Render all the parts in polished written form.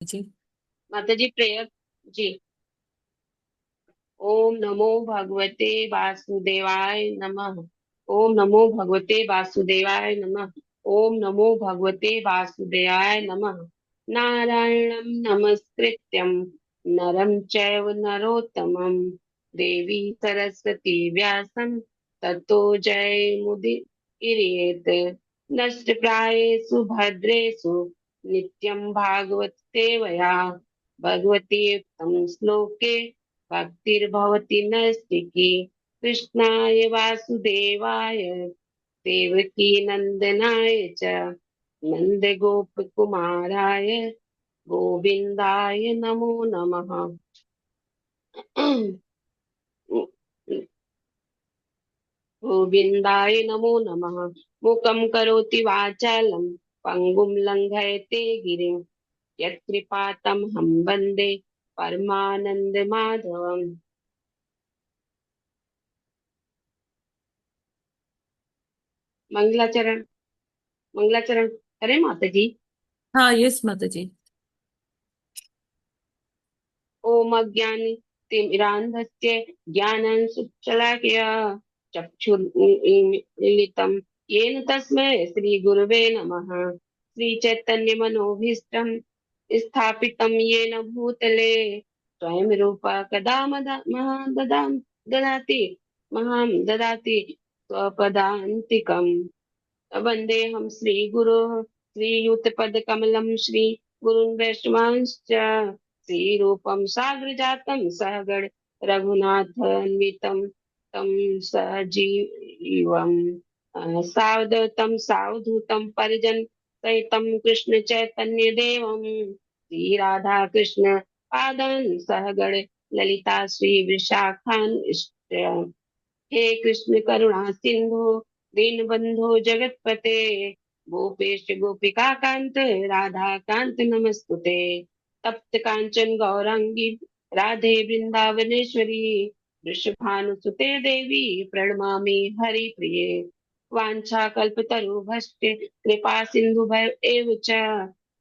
जी। माता जी प्रेयर। जी। ओम नमो भगवते वासुदेवाय नमः। ओम नमो भगवते वासुदेवाय नमः। ओम नमो भगवते वासुदेवाय नमः। नारायणं नमस्कृत्यं नरं चैव नरोत्तमं देवी सरस्वती व्यासं ततो जयमुदीरयेत्। नष्टप्रायेषु भद्रेषु नित्यं भागवत सेवया भगवती उत्तम श्लोके भक्तिर्भवति नैष्टिकी। कृष्णाय वासुदेवाय देवकी नंदनाय च नंदगोपकुमाराय गोविन्दाय नमो नमः। गोविन्दाय नमो नमः। मूकं करोति वाचालं पङ्गुं लङ्घयते गिरिं यत्कृपातमहं वन्दे परमानन्दमाधवम्। मंगलाचरण। मंगलाचरण करें माता जी। हाँ, यस माता जी। ओम अज्ञानतिमिरान्धस्य ज्ञानाञ्जनशलाकया चक्षुर्मीलितं येन तस्मै श्रीगुरवे नमः। श्रीचैतन्यमनोभीष्टं स्थापितं येन भूतले स्वयं रूपा कदा महा ददाति महां ददाति स्वपदान्तिकम्। वन्देऽहं श्रीगुरोः श्रीयुतपदकमलं श्रीगुरुन् वैष्णवांश्च श्रीरूपं साग्रजातं सहगण रघुनाथान्वितं तं सजीवम् सावधूतं सावधूतं परिजन सहितं कृष्ण चैतन्य देवं श्री कृष्ण पादान् सहगण ललिता श्री विशाखान् हे कृष्ण करुणा सिंधु दीनबंधु जगतपते गोपेश गोपिका कांत राधा कांत नमस्तुते। तप्त कांचन गौरांगी राधे वृंदावनेश्वरी वृषभानुसुते देवी प्रणमामि हरिप्रिये। वाञ्छाकल्पतरुभ्यश्च कृपा सिन्धुभ्य एव च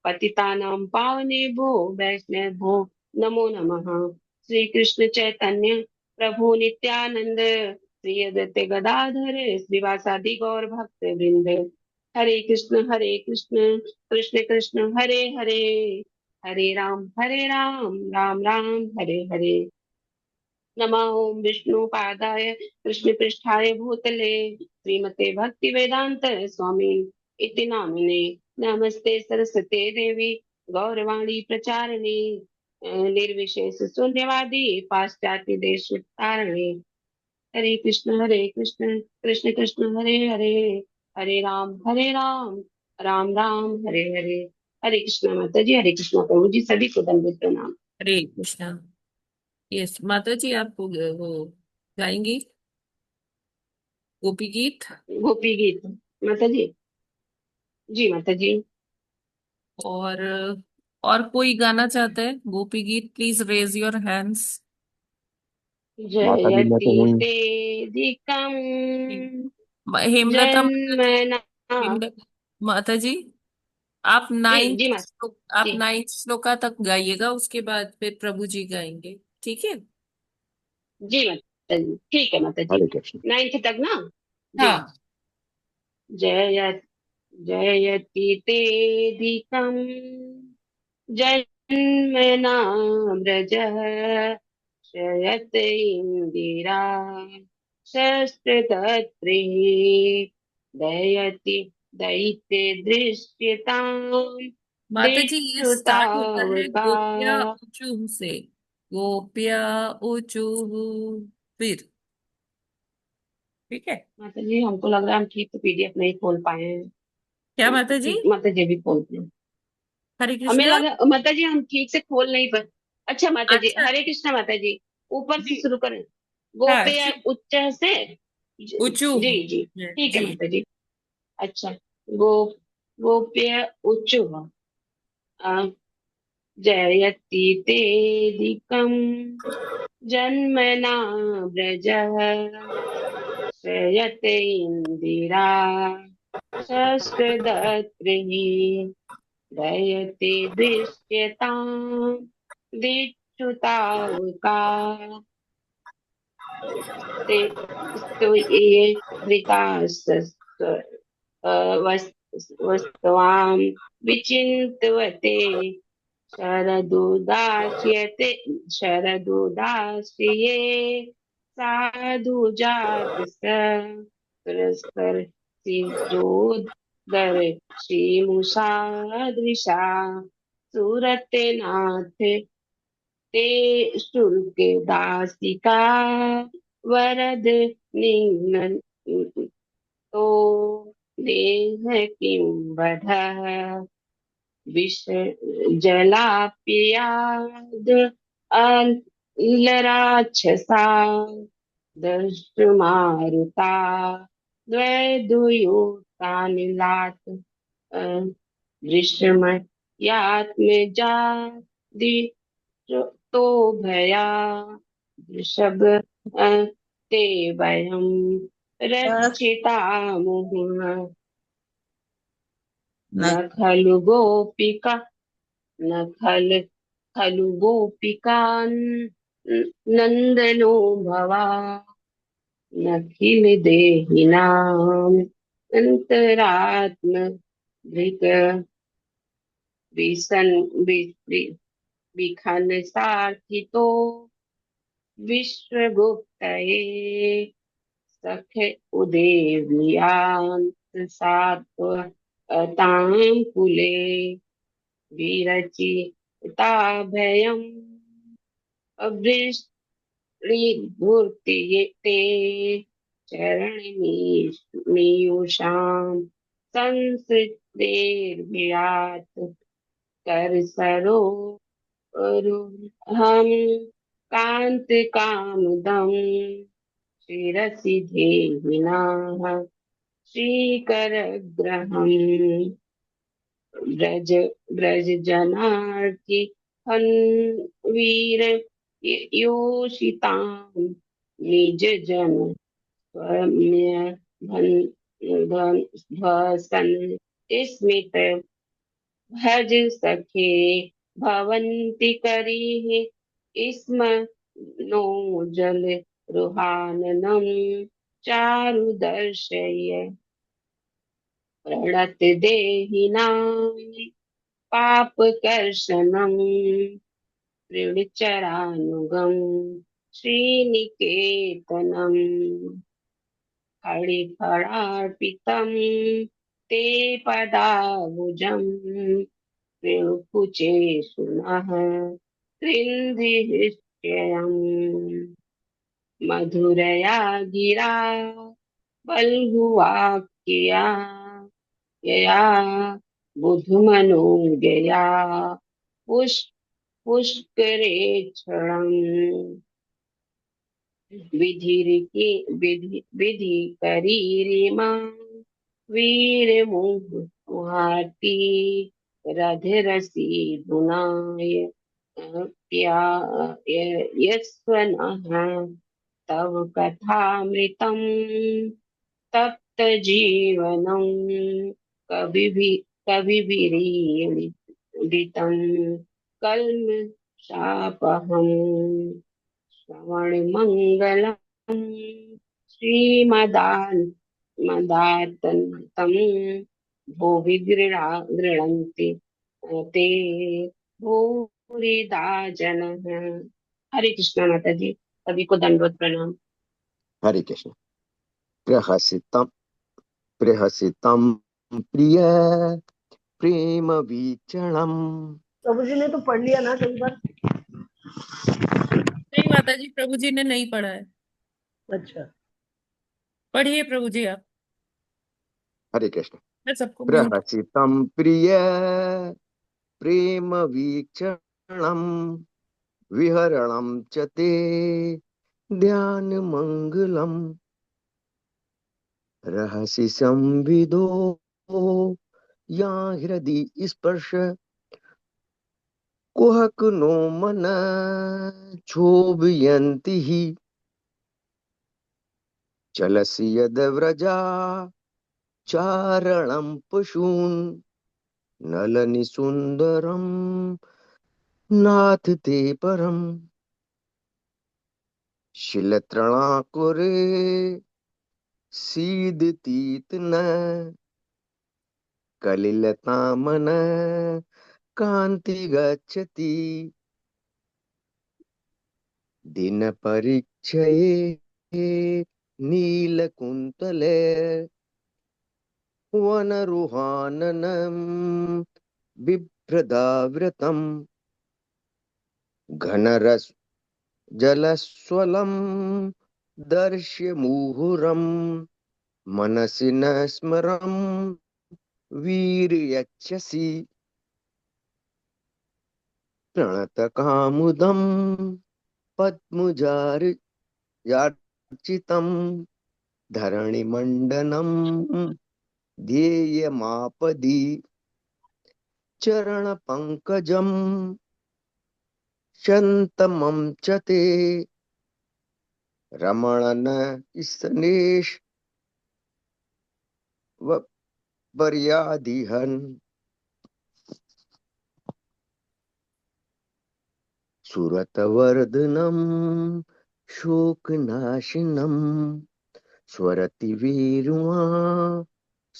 पतितानां पावनेभ्यो वैष्णवेभ्यो नमो नमः। श्री कृष्ण चैतन्य प्रभु नित्यानंद श्री अद्वैत गदाधर श्रीवासादि गौर भक्त वृंद हरे कृष्ण कृष्ण कृष्ण हरे हरे हरे राम राम राम हरे हरे। नमः ओम विष्णु पादाय कृष्ण पृष्ठाय भूतले श्रीमते भक्ति वेदांत स्वामी इति नामिने। नमस्ते सरस्वते देवी गौरवाणी प्रचारिणे निर्विशेष शून्यवादी पाश्चात्य देश तारिणे। हरे कृष्ण कृष्ण कृष्ण हरे हरे हरे राम राम राम हरे हरे। हरे कृष्णा माता जी। हरे कृष्णा प्रभु जी। सभी को दंडवत प्रणाम। हरे कृष्णा। यस माता जी, आप वो गाएंगी गोपी गीत। गोपी गीत। माता जी। जी माता जी। और कोई गाना चाहता है Gopi Geet? Please raise your hands. माता जी मैं जयति तो हूँ ही। तेदिकं हेमलता माता जी। जन्मना। हेमलता माता जी, आप जी जी नाइन्थ माता श्लोक, आप जी। नाइन्थ श्लोका तक गाइएगा, उसके बाद फिर प्रभु जी गाएंगे। ठीक है। जी माता जी ठीक है माता जी। हरे कृष्ण। नाइन्थ तक ना। जी। हाँ। जय जयति तेदिकं जन्मना व्रजः शयत इंदिरा शस्त्रदत्रिः दयति दयिते दृश्यताम् माता जी, ये स्टार्ट होता है दिक्षुतावका। गोप्या ऊंचू से। गोप्या ऊंचू, फिर ठीक है। माता जी हमको लग रहा है हम ठीक से पीडीएफ नहीं खोल पाए हैं। क्या माता जी? ठीक माता जी भी खोलते हैं। हरे हमें कृष्णा। लगा माता जी हम ठीक से खोल नहीं पाए। अच्छा माता जी अच्छा हरे कृष्णा माता जी। ऊपर से जी। शुरू करें। हाँ गोपे उच्च से। ऊंचू जी जी ठीक है जी। माता जी। अच्छा। गो गोप्य उच्च जयति तेदिकम् जन्मना व्रजः श्रयते इंदिरा शस्त्रदत्रिः दयते दृश्यताम् दिक्षुतावका ते स्तुये धृतास्तस्त्व वस्त्वां विचिन्तवते शरदुदास्यते शरदुदास्ये साधु जात पुरस्कर सिजोदर श्रीमुषादृशा सूरते नाथ ते शुल्क दासिका वरद निघ्न तो देह किं वधः विष जलाप्याद अलराक्षसा दंष्ट्रमारुता द्वैदुयुतानिलात् दृश्यमयात्मजा तो भया वृषभ ते वयं बस। रक्षिता मुहुः न न खलु गोपिका न खलु गोपिका नन्दनो भवा नखिल देहिनाम् अन्तरात्म धृक विसन विखन सार्थितो विश्वगुप्तये सख उदेव्यान्त सात्वतां कुले विरचिता भयम् अभृष्टभूर्ति चरणमीयुषां संसृतेर्विरात् कर सरोरुहं कान्तकामदम् शिरसि देहिनः श्रीकरग्रहम् ब्रज ब्रज जनार्ति हन वीर योषितां निज जन स्वम्य धन धन ध्वसन स्मित भज सखे भवन्ति करिः स्म नो जल रुहाननम् चारु दर्शय प्रणत देहिनां पापकर्षणम् त्रिविचरानुगम् श्रीनिकेतनम् हरिफलार्पितम् ते पदाबुजम् त्रिकुचे सुनः कृन्धिहृष्यम् मधुरया गिरा बल्हुवाक्या यया बुधुमनोज्ञया पुष्करे क्षणम् विधि करीरिमा वीरमुहाती रधरसी धुनाय यस्वनः तव कथामृतम् तप्त जीवनम् कविभिरीडितम् कल्म शापहम् श्रवणमङ्गलम् श्रीमदान् मदातन्तम् भुवि गृह्णन्ति ते भूरिदा जनः। हरे कृष्णा माता जी, सभी को दंडवत प्रणाम। हरे कृष्ण। प्रहसितम प्रहसितम प्रिय प्रेम वीक्षणम। प्रभु जी ने तो पढ़ लिया ना कई बार। नहीं माता जी, प्रभु जी ने नहीं पढ़ा है। अच्छा, पढ़िए प्रभु जी आप। हरे कृष्ण। मैं सबको म्यूट। प्रहसितम प्रिय प्रेम वीक्षणम विहरणम च ते ध्यान मंगलम रहसि संविदो या हृदि स्पर्श कुहक नो मन क्षोभयन्ति हि चलसि यद व्रजा चारणं पशून् नलनि सुंदरम नाथ ते परम शिलतृणाकुरे सीदतीत न कलिलतामन कांति गच्छति दिन परीक्षये नीलकुंतले वनरुहाननं बिभ्रदाव्रतम् घनरस जलस्वलं दर्श्य मुहुरम् मनसि न स्मरं वीर्यच्छसि प्रणतकामुदं पद्मजार्चितं धरणिमण्डनं ध्येयमापदि चरणपङ्कजं शन्तमं च ते रमणन स्नेश वर्यादिहन् सुरतवर्धनम् शोकनाशिनम् स्वरतिवीरुमा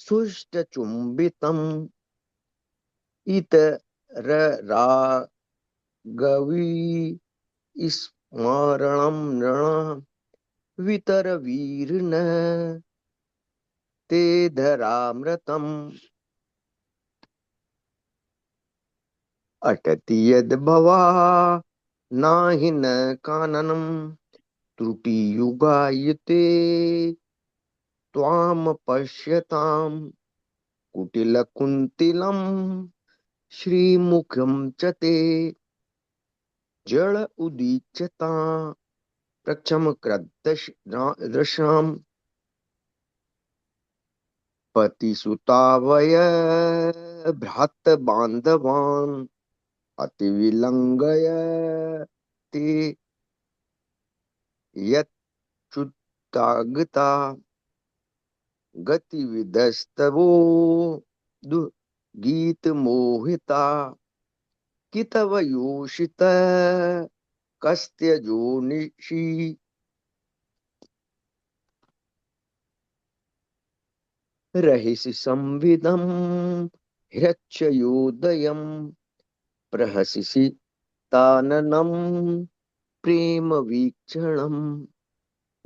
सुष्टचुम्बितम् इतररागवी स्मरणं नृण वितरवीर्न ते धरामृतम् अटति यद्भवा नाहि न काननम् त्रुटियुगायते त्वां पश्यताम् कुटिलकुन्तिलम् श्रीमुखं च ते जड़ उदीच्यता प्रक्षमकृद्दृशाम् पतिसुतावय भ्रातबान्धवान् अतिविलङ्घय ते यच्युतागता गतिविदस्तवो गीतमोहिता कितवयोषित कस्त्यजो निशि रहिषि संविदं ह्यच्युयोदयम् प्रहसिषि ताननं प्रेम वीक्षणम्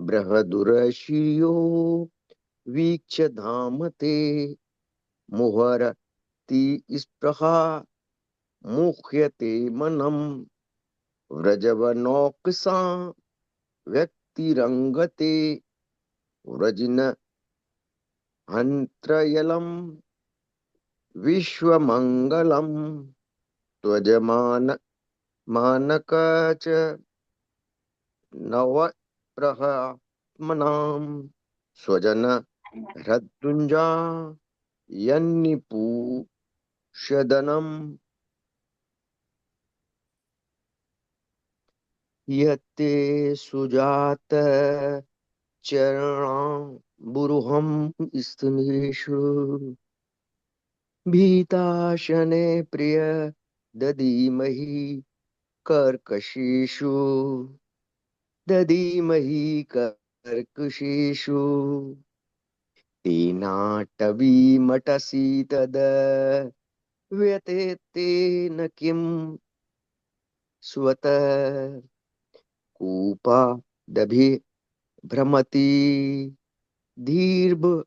बृहदुरशियो वीक्ष्य धाम ते मुहरति स्पृहा मुह्यते मनम् व्रजवनौकसा व्यक्तिरंगते व्रजिन हन्त्रयलम् विश्वमङ्गलम् त्वजमान मानक च नवप्रहात्मनाम् स्वजन हृदुञ्जा यन्निपूषदनम् यत्ते सुजात चरणाम्बुरुहं स्तनेषु भीताशने प्रिय दधीमहि कर्कशेषु दधीमहि कर्कशेषु तेनाटवीमटसि तद व्यतेतेन किं स्वतः कूपादभि भ्रमति दीर्घवदायुषान्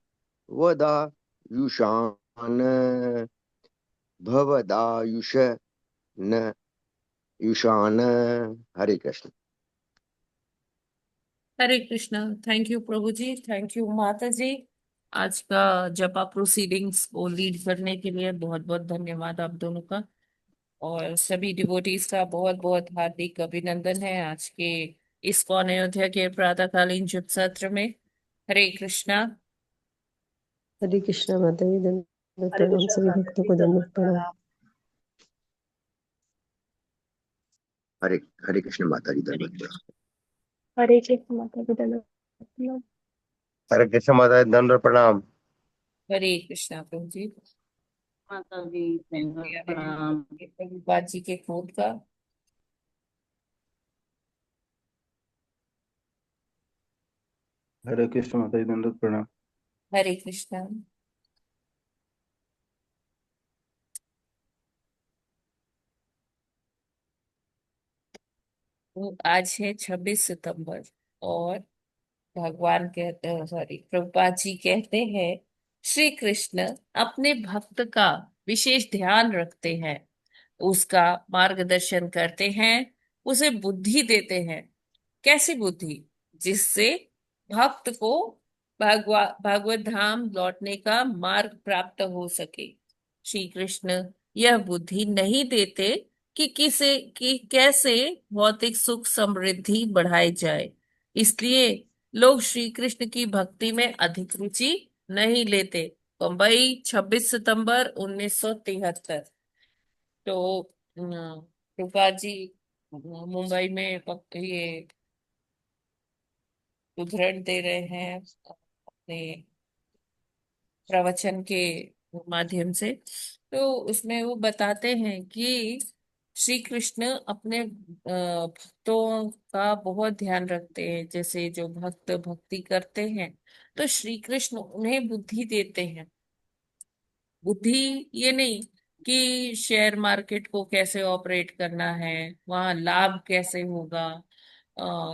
भवदायुष न युषान। हरे कृष्ण। हरे कृष्णा। थैंक यू प्रभु जी, थैंक यू माता जी। आज का जपा प्रोसीडिंग्स को लीड करने के लिए बहुत बहुत धन्यवाद आप दोनों का, और सभी डिवोटीज का बहुत बहुत हार्दिक अभिनंदन है आज के इस्कॉन अयोध्या के प्रातःकालीन जुप सत्र में। हरे कृष्णा। हरे कृष्णा माता जी, दंडवत हरे प्रणाम कृष्णा सभी माता भक्तों जी, को, दंडवत दंडवत प्रणाम। प्रणाम। हरे हरे कृष्ण माता जी धन्यवाद। हरे कृष्ण माता जी धन्यवाद। हरे कृष्ण माता जी दंड प्रणाम। हरे कृष्णा प्रभु जी। माता जी प्रणाम। प्रभुपाद जी के कोट का। हरे कृष्ण माता जी दंडवत प्रणाम। हरे कृष्णा। तो आज है 26 सितंबर, और भगवान कहते हैं, सॉरी, प्रभुपाद जी कहते हैं, श्री कृष्ण अपने भक्त का विशेष ध्यान रखते हैं, उसका मार्गदर्शन करते हैं, उसे बुद्धि देते हैं। कैसी बुद्धि? जिससे भक्त को भागवत धाम लौटने का मार्ग प्राप्त हो सके। श्री कृष्ण यह बुद्धि नहीं देते कि कैसे भौतिक सुख समृद्धि बढ़ाई जाए। इसलिए लोग श्री कृष्ण की भक्ति में अधिक रुचि नहीं लेते। मुंबई, 26 सितंबर 1973। तो प्रभुपाद जी मुंबई में ये उद्धरण दे रहे हैं अपने प्रवचन के माध्यम से। तो उसमें वो बताते हैं कि श्री कृष्ण अपने भक्तों का बहुत ध्यान रखते हैं। जैसे जो भक्त भक्ति करते हैं, तो श्री कृष्ण उन्हें बुद्धि देते हैं। बुद्धि ये नहीं कि शेयर मार्केट को कैसे ऑपरेट करना है, वहां लाभ कैसे होगा,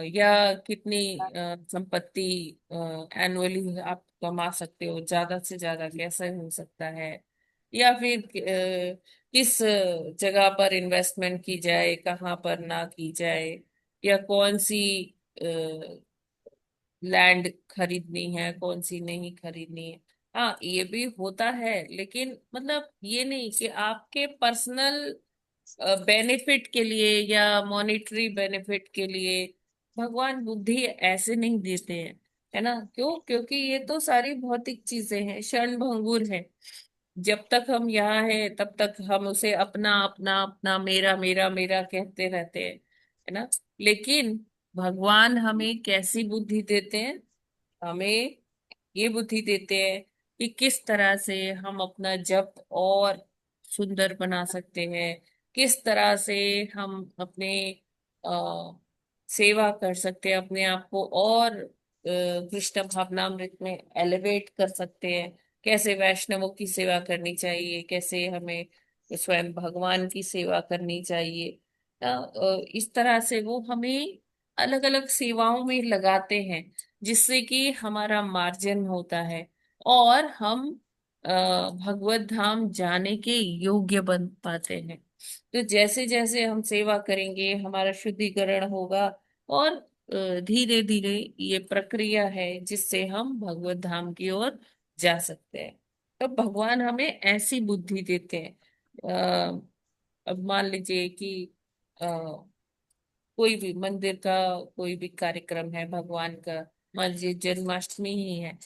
या कितनी संपत्ति एनुअली आप कमा सकते हो, ज्यादा से ज्यादा कैसे हो सकता है, या फिर किस जगह पर इन्वेस्टमेंट की जाए, कहाँ पर ना की जाए, या कौन सी लैंड खरीदनी है, कौन सी नहीं खरीदनी है। हाँ, ये भी होता है, लेकिन मतलब ये नहीं कि आपके पर्सनल बेनिफिट के लिए या मॉनेटरी बेनिफिट के लिए भगवान बुद्धि ऐसे नहीं देते हैं, है ना। क्यों? क्योंकि ये तो सारी भौतिक चीजें हैं, क्षण भंगुर है। जब तक हम यहाँ हैं तब तक हम उसे अपना अपना अपना, मेरा मेरा मेरा कहते रहते हैं, है ना। लेकिन भगवान हमें कैसी बुद्धि देते हैं? हमें ये बुद्धि देते हैं कि किस तरह से हम अपना जप और सुंदर बना सकते हैं, किस तरह से हम अपने आ, सेवा कर सकते हैं, अपने आप को और कृष्ण भावनामृत में एलिवेट कर सकते हैं। कैसे वैष्णवों की सेवा करनी चाहिए, कैसे हमें स्वयं भगवान की सेवा करनी चाहिए। इस तरह से वो हमें अलग अलग सेवाओं में लगाते हैं, जिससे कि हमारा मार्जन होता है और हम भगवत धाम जाने के योग्य बन पाते हैं। तो जैसे जैसे हम सेवा करेंगे, हमारा शुद्धिकरण होगा, और धीरे धीरे ये प्रक्रिया है जिससे हम भगवत धाम की ओर जा सकते हैं। तो भगवान हमें ऐसी बुद्धि देते हैं। अब मान लीजिए कि कोई भी मंदिर का कोई भी कार्यक्रम है भगवान का, मान लीजिए जन्माष्टमी ही है,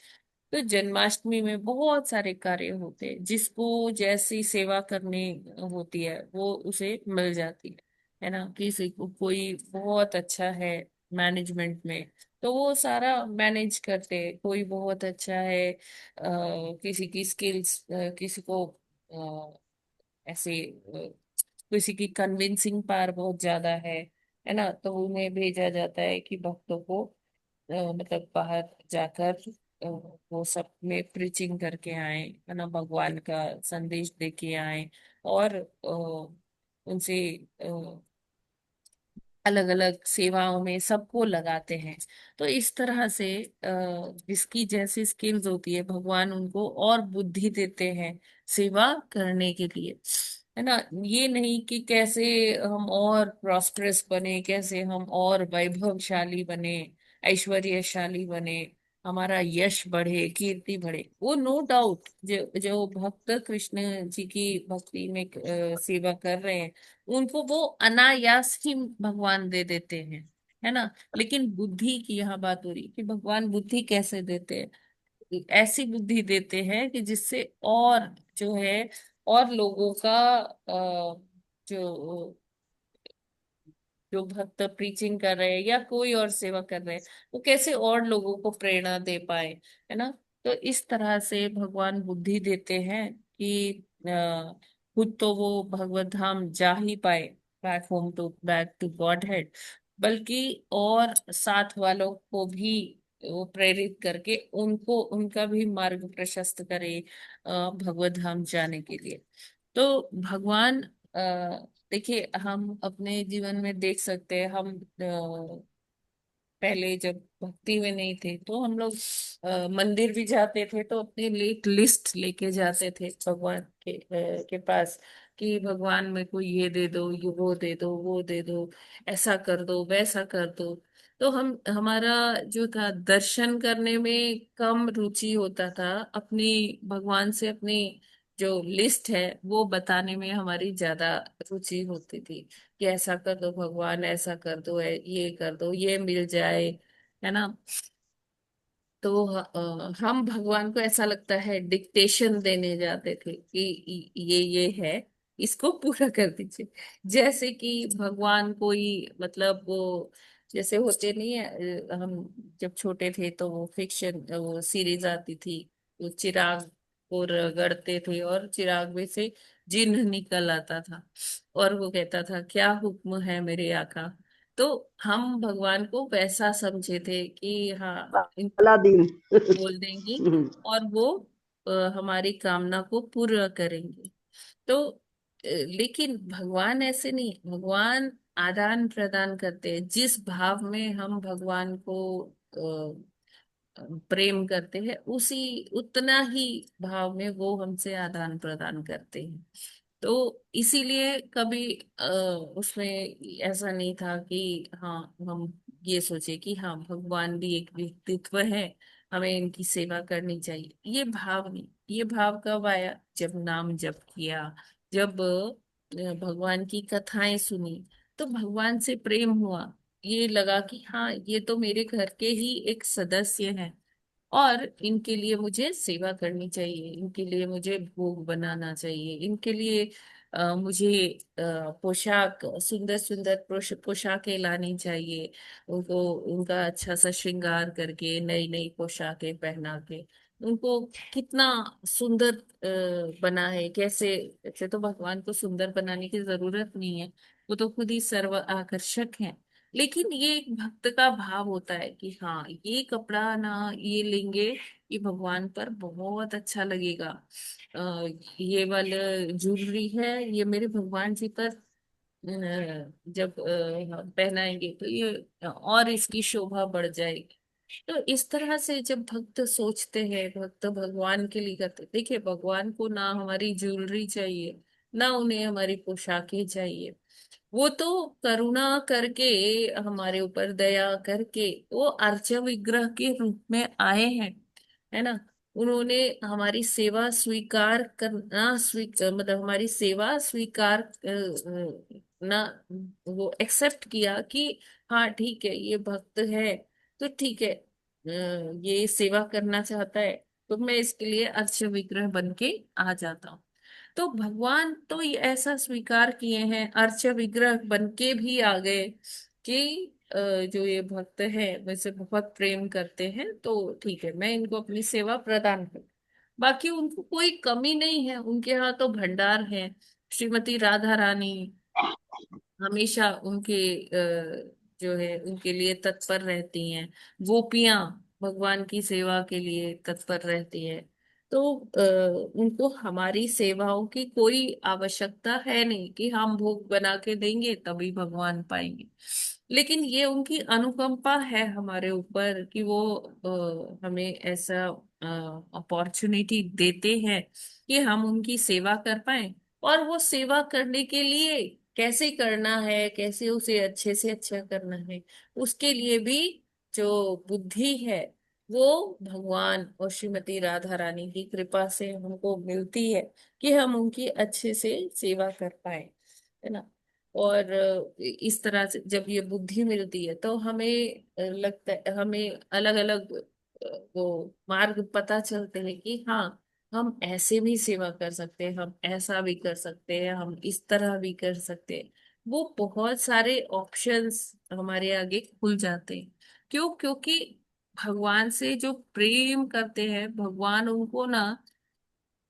तो जन्माष्टमी में बहुत सारे कार्य होते हैं, जिसको जैसी सेवा करनी होती है वो उसे मिल जाती है ना। किसी को कोई बहुत अच्छा है मैनेजमेंट में, तो वो सारा मैनेज करते हैं। कोई बहुत अच्छा है, किसी की स्किल्स, किसी को ऐसे किसी की कन्विंसिंग पावर बहुत ज्यादा है ना, तो उन्हें भेजा जाता है कि भक्तों को मतलब बाहर जाकर वो सब में प्रीचिंग करके आए, है ना, भगवान का संदेश दे के आए, और उनसे अलग अलग सेवाओं में सबको लगाते हैं। तो इस तरह से जिसकी जैसी स्किल्स होती है, भगवान उनको और बुद्धि देते हैं सेवा करने के लिए, है ना। ये नहीं कि कैसे हम और प्रॉस्परस बने, कैसे हम और वैभवशाली बने, ऐश्वर्यशाली बने, हमारा यश बढ़े, कीर्ति बढ़े। वो नो डाउट, जो जो भक्त कृष्ण जी की भक्ति में सेवा कर रहे हैं, उनको वो अनायास ही भगवान दे देते हैं, है ना। लेकिन बुद्धि की यहाँ बात हो रही है कि भगवान बुद्धि कैसे देते हैं। ऐसी बुद्धि देते हैं कि जिससे और जो है, और लोगों का जो जो भक्त प्रीचिंग कर रहे हैं या कोई और सेवा कर रहे हैं, वो कैसे और लोगों को प्रेरणा दे पाए, है ना। तो इस तरह से भगवान बुद्धि देते हैं कि खुद तो वो भगवत धाम जा ही पाए, बैक टू गॉड हेड, बल्कि और साथ वालों को भी वो प्रेरित करके उनको उनका भी मार्ग प्रशस्त करे भगवत धाम जाने के लिए। तो भगवान देखिए, हम अपने जीवन में देख सकते हैं, हम पहले जब भक्ति में नहीं थे तो हम लोग मंदिर भी जाते थे तो अपनी एक लिस्ट लेके जाते थे भगवान के पास, कि भगवान मेरे को ये दे दो, ये वो दे दो, वो दे दो, ऐसा कर दो, वैसा कर दो। तो हम हमारा जो था दर्शन करने में कम रुचि होता था, अपनी भगवान से अपनी जो लिस्ट है वो बताने में हमारी ज्यादा रुचि होती थी, कि ऐसा कर दो भगवान, ऐसा कर दो, ये कर दो, ये मिल जाए, है ना। तो हम भगवान को ऐसा लगता है डिक्टेशन देने जाते थे कि ये है, इसको पूरा कर दीजिए। जैसे कि भगवान कोई, मतलब वो जैसे होते नहीं है, हम जब छोटे थे तो वो फिक्शन, वो सीरीज आती थी, वो चिराग को रगड़ते थे और चिराग में से जिन्न निकल आता था, और वो कहता था क्या हुक्म है मेरे आका। तो हम भगवान को वैसा समझे थे कि हाँ, अलादीन। बोल देंगी और वो हमारी कामना को पूरा करेंगे। तो लेकिन भगवान ऐसे नहीं, भगवान आदान प्रदान करते हैं। जिस भाव में हम भगवान को प्रेम करते हैं, उसी उतना ही भाव में वो हमसे आदान प्रदान करते हैं। तो इसीलिए कभी उसमें ऐसा नहीं था कि हाँ, हम ये सोचे कि हाँ भगवान भी एक व्यक्तित्व है, हमें इनकी सेवा करनी चाहिए, ये भाव नहीं। ये भाव कब आया? जब नाम जप किया, जब भगवान की कथाएं सुनी, तो भगवान से प्रेम हुआ। ये लगा कि हाँ, ये तो मेरे घर के ही एक सदस्य हैं, और इनके लिए मुझे सेवा करनी चाहिए, इनके लिए मुझे भोग बनाना चाहिए, इनके लिए मुझे पोशाक, सुंदर सुंदर पोशाकें लानी चाहिए, उनको उनका अच्छा सा श्रृंगार करके नई नई पोशाकें पहना के उनको कितना सुंदर बना है। कैसे, ऐसे तो भगवान को सुंदर बनाने की जरूरत नहीं है, वो तो खुद ही सर्व आकर्षक है। लेकिन ये एक भक्त का भाव होता है कि हाँ, ये कपड़ा ना ये लेंगे, ये भगवान पर बहुत अच्छा लगेगा, ये वाला ज्वेलरी है, ये मेरे भगवान जी पर जब पहनाएंगे तो ये और इसकी शोभा बढ़ जाएगी। तो इस तरह से जब भक्त सोचते हैं, भक्त भगवान के लिए करते, देखिए भगवान को ना हमारी ज्वेलरी चाहिए, ना उन्हें हमारी पोशाकें चाहिए। वो तो करुणा करके, हमारे ऊपर दया करके वो अर्च विग्रह के रूप में आए हैं, है ना। उन्होंने हमारी सेवा स्वीकार करना, मतलब हमारी सेवा स्वीकार ना, वो एक्सेप्ट किया कि हाँ ठीक है, ये भक्त है, तो ठीक है, ये सेवा करना चाहता है, तो मैं इसके लिए अर्च विग्रह बन के आ जाता हूँ। तो भगवान तो ये ऐसा स्वीकार किए हैं, अर्च विग्रह बन के भी आ गए कि जो ये भक्त है मुझसे बहुत प्रेम करते हैं, तो ठीक है, मैं इनको अपनी सेवा प्रदान करूं। बाकी उनको कोई कमी नहीं है, उनके यहाँ तो भंडार है। श्रीमती राधा रानी हमेशा उनके जो है उनके लिए तत्पर रहती हैं। गोपियां भगवान की सेवा के लिए तत्पर रहती है। तो उनको हमारी सेवाओं की कोई आवश्यकता है नहीं कि हम भोग बना के देंगे तभी भगवान पाएंगे। लेकिन ये उनकी अनुकंपा है हमारे ऊपर कि वो हमें ऐसा अपॉर्चुनिटी देते हैं कि हम उनकी सेवा कर पाए। और वो सेवा करने के लिए कैसे करना है, कैसे उसे अच्छे से अच्छा करना है, उसके लिए भी जो बुद्धि है वो भगवान और श्रीमती राधा रानी की कृपा से हमको मिलती है कि हम उनकी अच्छे से सेवा कर पाए, है ना। और इस तरह से जब ये बुद्धि मिलती है तो हमें लगता है, हमें अलग अलग वो मार्ग पता चलते हैं कि हाँ, हम ऐसे भी सेवा कर सकते हैं, हम ऐसा भी कर सकते हैं, हम इस तरह भी कर सकते हैं। वो बहुत सारे ऑप्शंस हमारे आगे खुल जाते हैं। क्यों? क्योंकि भगवान से जो प्रेम करते हैं, भगवान उनको ना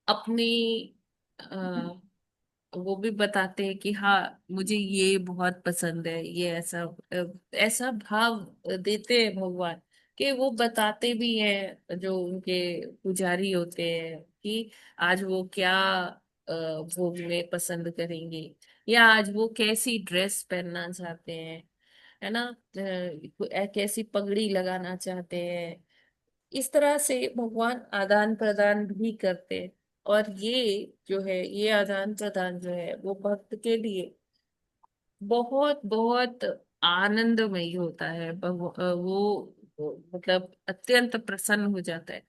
अपनी अ, वो भी बताते हैं कि हाँ मुझे ये बहुत पसंद है, ये ऐसा ऐसा भाव देते हैं भगवान, कि वो बताते भी हैं जो उनके पुजारी होते हैं कि आज वो क्या भोग में पसंद करेंगे, या आज वो कैसी ड्रेस पहनना चाहते हैं, है ना, कैसी पगड़ी लगाना चाहते हैं। इस तरह से भगवान आदान प्रदान भी करते हैं। और ये जो है, ये आदान प्रदान जो है वो भक्त के लिए बहुत बहुत आनंदमयी होता है। मतलब अत्यंत प्रसन्न हो जाता है।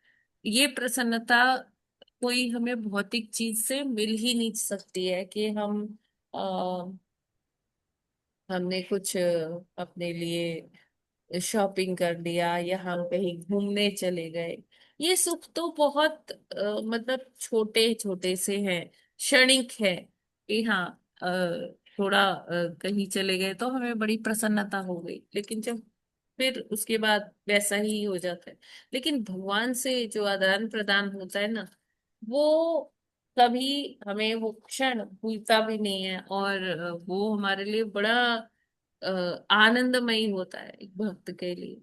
ये प्रसन्नता कोई हमें भौतिक चीज से मिल ही नहीं सकती है, कि हमने कुछ अपने लिए शॉपिंग कर लिया या हम कहीं घूमने चले गए। ये सुख तो बहुत मतलब छोटे छोटे से हैं, क्षणिक है, कि हाँ थोड़ा कहीं चले गए तो हमें बड़ी प्रसन्नता हो गई, लेकिन जब फिर उसके बाद वैसा ही हो जाता है। लेकिन भगवान से जो आदान प्रदान होता है ना, वो कभी हमें वो क्षण भूलता भी नहीं है, और वो हमारे लिए बड़ा आनंदमयी होता है एक भक्त के लिए।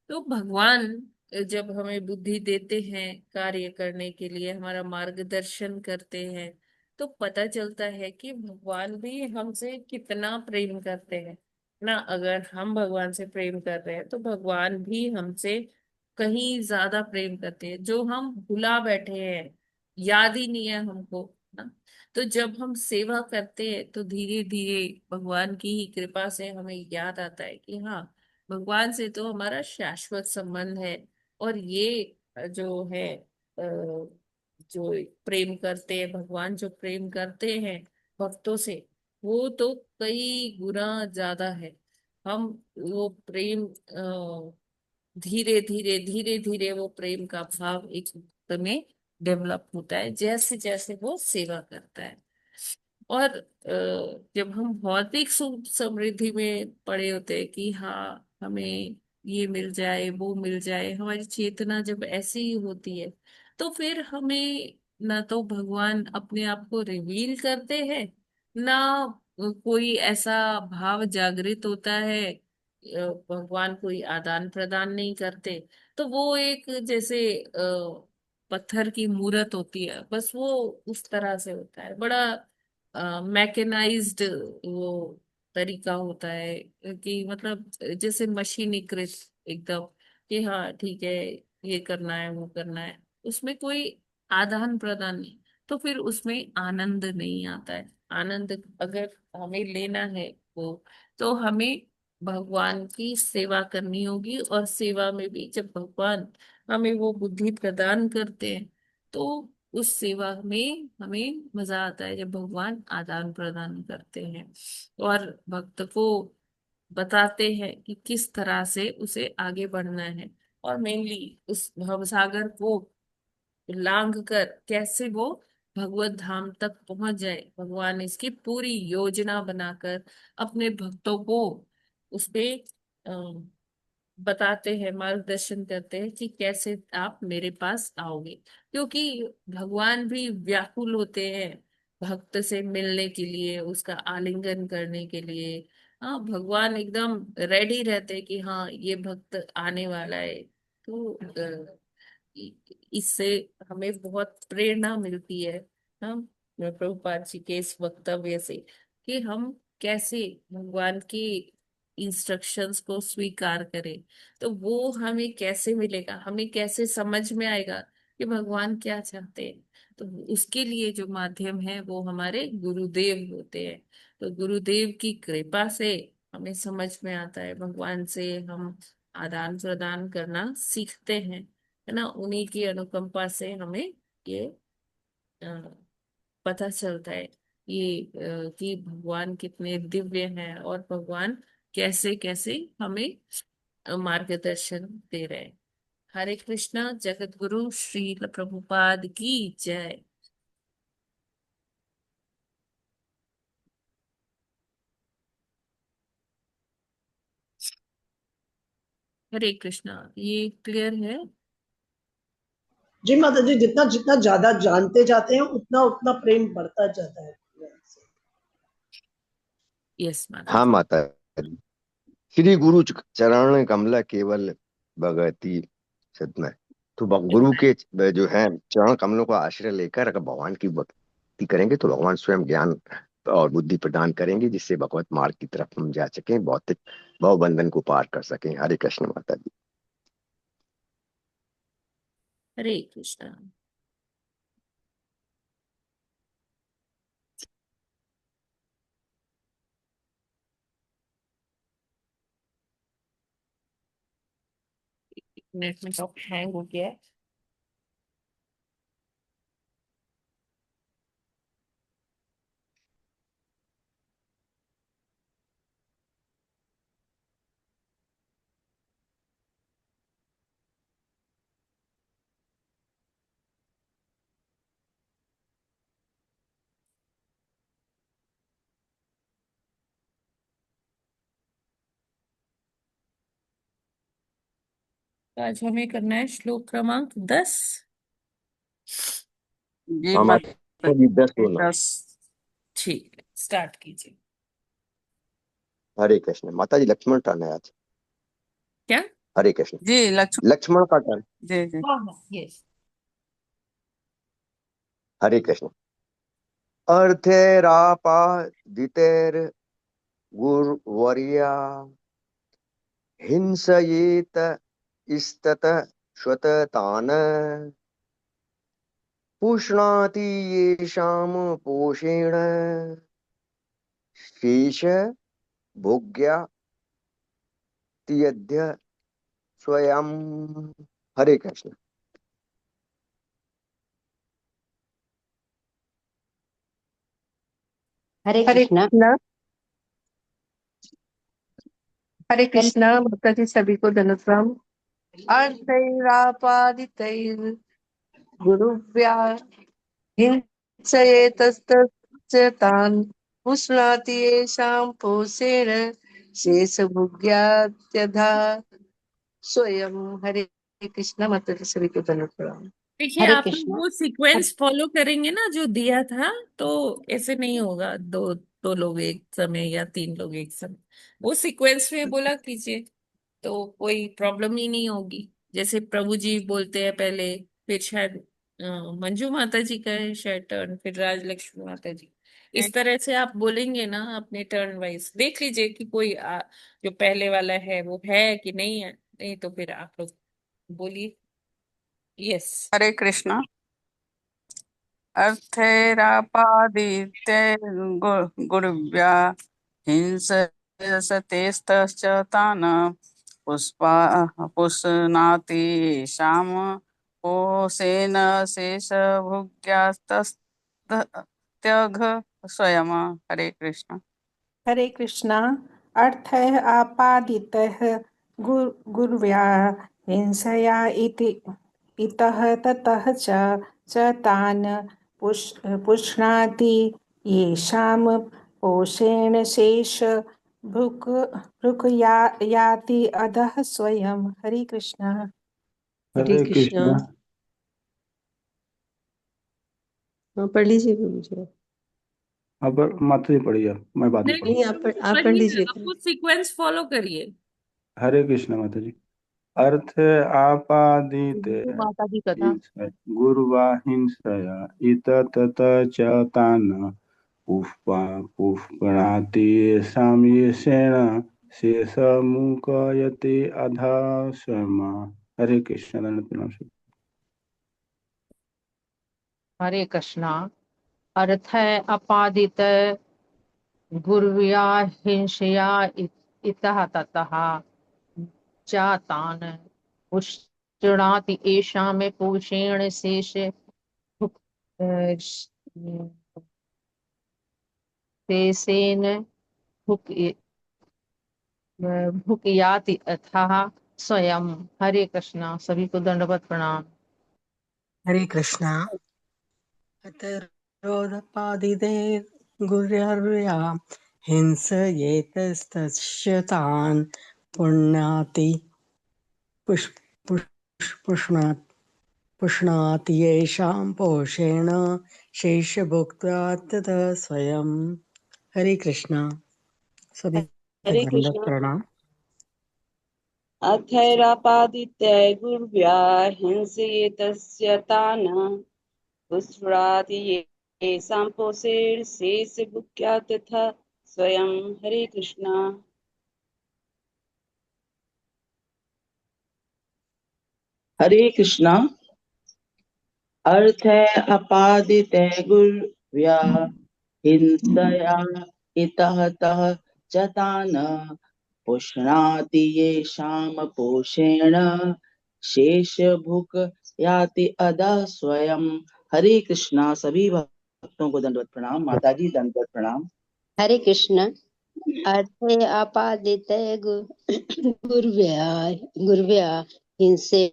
तो भगवान जब हमें बुद्धि देते हैं कार्य करने के लिए, हमारा मार्गदर्शन करते हैं, तो पता चलता है कि भगवान भी हमसे कितना प्रेम करते हैं ना। अगर हम भगवान से प्रेम कर रहे हैं तो भगवान भी हमसे कहीं ज्यादा प्रेम करते हैं, जो हम भुला बैठे हैं, याद ही नहीं है हमको ना। तो जब हम सेवा करते हैं तो धीरे धीरे भगवान की ही कृपा से हमें याद आता है कि हाँ, भगवान से तो हमारा शाश्वत संबंध है। और ये जो है जो प्रेम करते हैं, भगवान जो प्रेम करते हैं भक्तों से, वो तो कई गुना ज्यादा है। हम वो प्रेम धीरे धीरे धीरे धीरे वो प्रेम का भाव एक भक्त में डेवलप होता है, जैसे जैसे वो सेवा करता है। और जब हम भौतिक सुख समृद्धि में पड़े होते हैं कि हाँ हमें ये मिल जाए वो मिल जाए, हमारी चेतना जब ऐसी ही होती है, तो फिर हमें ना तो भगवान अपने आप को रिवील करते हैं, ना कोई ऐसा भाव जागृत होता है, भगवान कोई आदान प्रदान नहीं करते। तो वो एक जैसे पत्थर की मूरत होती है, बस वो उस तरह से होता है, बड़ा मैकेनाइज्ड वो तरीका होता है, कि मतलब जैसे मशीनीकृत एकदम, कि हाँ ठीक है ये करना है वो करना है, उसमें कोई आदान प्रदान नहीं। तो फिर उसमें आनंद नहीं आता है। आनंद अगर हमें लेना है वो, तो हमें भगवान की सेवा करनी होगी। और सेवा में भी जब भगवान हमें वो बुद्धि प्रदान करते हैं, तो उस सेवा में हमें मजा आता है, जब भगवान आदान प्रदान करते हैं और भक्त को बताते हैं कि किस तरह से उसे आगे बढ़ना है। और मेनली उस भवसागर को लांघ कर कैसे वो भगवत धाम तक पहुंच जाए, भगवान इसकी पूरी योजना बनाकर अपने भक्तों को उस पे बताते हैं, मार्गदर्शन करते हैं कि कैसे आप मेरे पास आओगे। क्योंकि भगवान भी व्याकुल होते हैं भक्त से मिलने के लिए, उसका आलिंगन करने के लिए। हाँ, भगवान एकदम रेडी रहते हैं कि हाँ ये भक्त आने वाला है। तो इससे हमें बहुत प्रेरणा मिलती है। हम प्रभुपाद जी के इस वक्तव्य से, कि हम कैसे भगवान की इंस्ट्रक्शंस को स्वीकार करें। तो वो हमें कैसे मिलेगा, हमें कैसे समझ में आएगा कि भगवान क्या चाहते हैं। तो उसके लिए जो माध्यम है वो हमारे गुरुदेव होते हैं। तो गुरुदेव की कृपा से हमें समझ में आता है, भगवान से हम आदान प्रदान करना सीखते हैं, है ना। उन्हीं की अनुकंपा से हमें ये अ, पता चलता है ये कि भगवान कितने दिव्य हैं, और भगवान कैसे कैसे हमें मार्गदर्शन दे रहे हैं। हरे कृष्णा। जगत गुरु श्री प्रभुपाद की जय। हरे कृष्णा। ये क्लियर है? जी माता जी, जितना जितना ज्यादा जानते जाते हैं उतना उतना प्रेम बढ़ता जाता है। यस माता हाँ जी। माता जी। श्री गुरु चरण कमल केवल भगति सदन। तो गुरु के जो है चरण कमलों का आश्रय लेकर अगर भगवान की भक्ति करेंगे तो भगवान स्वयं ज्ञान और बुद्धि प्रदान करेंगे, जिससे भगवत मार्ग की तरफ हम जा सकें, भौतिक भव बंधन को पार कर सकें। हरे कृष्ण माता जी। हरे कृष्णा। नेट में सब हैंग हो गया है। तो आज हमें करना है श्लोक क्रमांक 10। जी हाँ माता माता जी, 10 जी, होना। 10। ठीक है, स्टार्ट कीजिए। हरे कृष्ण माता जी। लक्ष्मण टर्न है आज। क्या? हरे कृष्ण। जी लक्ष्मण लक्ष्मण का टर्न। जी जी। हाँ हाँ, यस। हरे कृष्ण। अर्थैरापादितैर् गुर्वर्या हिंसयेत इस्ततः श्वततान् पुष्णाति येषां पोषेण शेष भोग्या त्यज्य स्वयं। हरे कृष्ण। हरे हरे कृष्णा। कृष्णा। हरे कृष्णा माता जी, सभी को धन्यवाद। अर्थैरापादितैर् गुरुव्या हिंसयेतस्तस्य तान् पुष्णाति येषां पोषेण शेषभुग्यात्यधा स्वयं। हरे कृष्णा माता जी, सभी को धन्यवाद। देखिए, हरे आप लोग कृष्णा। वो सीक्वेंस फॉलो करेंगे ना जो दिया था, तो ऐसे नहीं होगा दो दो लोग एक समय या तीन लोग एक समय। वो सीक्वेंस में बोला कीजिए तो कोई प्रॉब्लम ही नहीं होगी। जैसे प्रभु जी बोलते हैं पहले, फिर शायद मंजू माता जी का है शायद टर्न, फिर राजलक्ष्मी माता जी। इस तरह से आप बोलेंगे ना अपने टर्न वाइज, देख लीजिए कि कोई जो पहले वाला है वो है कि नहीं है। नहीं तो फिर आप लोग बोलिए। यस। हरे कृष्णा। अर्थैरापादिते गुरुव्या हिंसतेस्तश्च तान् पुष्पा पुष्णाति येषां पोषेण शेषभुग्यास्तत्यघ स्वयं। हरे कृष्ण। हरे कृष्णा। अर्थः आपादितः गुर्व्या हिंसया इति इतः ततः च तान् पुष्णाति येषां पोषेण शेष भृक् याति अधः स्वयं। हरे कृष्णा। हरे हरे कृष्णा। कृष्णा। हाँ, पढ़ लीजिए प्रभु जी। अब माता जी पढ़िए, मैं बाद में नहीं नहीं, पढ़ूंगा। प्रभु जी आप पढ़ पढ़िए, लीजिए। अब वो सीक्वेंस फॉलो करिए। हरे कृष्णा माता जी। अर्थ आपादिते माता जी कथा। गुरुवाहिंसया इत तत च तान् पुष्णाति साम्येषेण शेषमुकयते अधा स्वयं। हरे कृष्ण। दंड प्रणाम। हरे कृष्णा। अर्थ अपादित गुर्व्या हिंसया इतः ततः च तान् पुष्णाति येषां पोषेण शेष भुक् शेषेण भुक् भुक्याति अथः स्वयं। हरे कृष्णा। सभी को दंडवत प्रणाम। हरे कृष्णा। अतरोदपादिते गुर्या हिंसयेतस्तस्य तान् पुण्याति पुष्णाति पुष्णाति येषां पोषेण शेषभुक्त्या ततः स्वयं। हरे कृष्णा। सभी को हरे दंडवत कृष्ण। प्रणाम। अथैरापादित्य गुर्व्या हिंसेतस्य तान पुष्णाति येषां पोषेण शेषभुक्त्या तथा स्वयं। हरे कृष्णा। हरे कृष्णा। अर्थ है अपादित गुर्व्या हिंसया इतः तः चतान पुष्णाति येषां पोषेण शेष भुक याति अधः स्वयं। हरे कृष्णा। सभी भक्तों को दंडवत प्रणाम। माता जी दंडवत प्रणाम। हरे कृष्ण। अर्थे आपादित गुर्व्या गुर्व्या हिंसे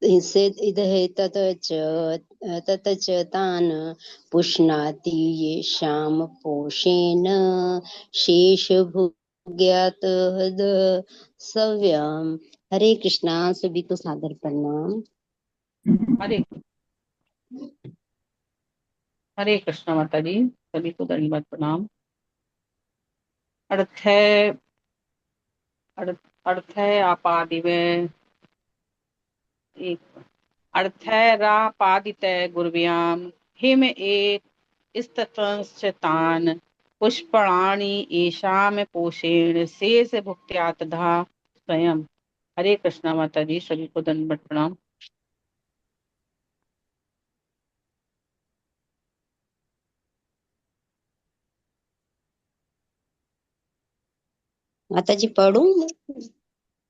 हिंसेत इदहे तत च तान् पुष्णाति येषां पोषेण शेषभुग्यात् हद सव्यम। हरे कृष्णा। सभी को सादर प्रणाम। हरे हरे कृष्णा माता जी, सभी को दंडवत प्रणाम। अर्थ है अर्थ है आपादि में एक अर्थ है रापादित गुर्व्याम हिम एक स्ततान पुष्पणानि येषाम पोषेण शेष भुक्त्या तथा स्वयं। हरे कृष्णा माता जी, सभी को दंडवत प्रणाम। माता जी पढ़ू?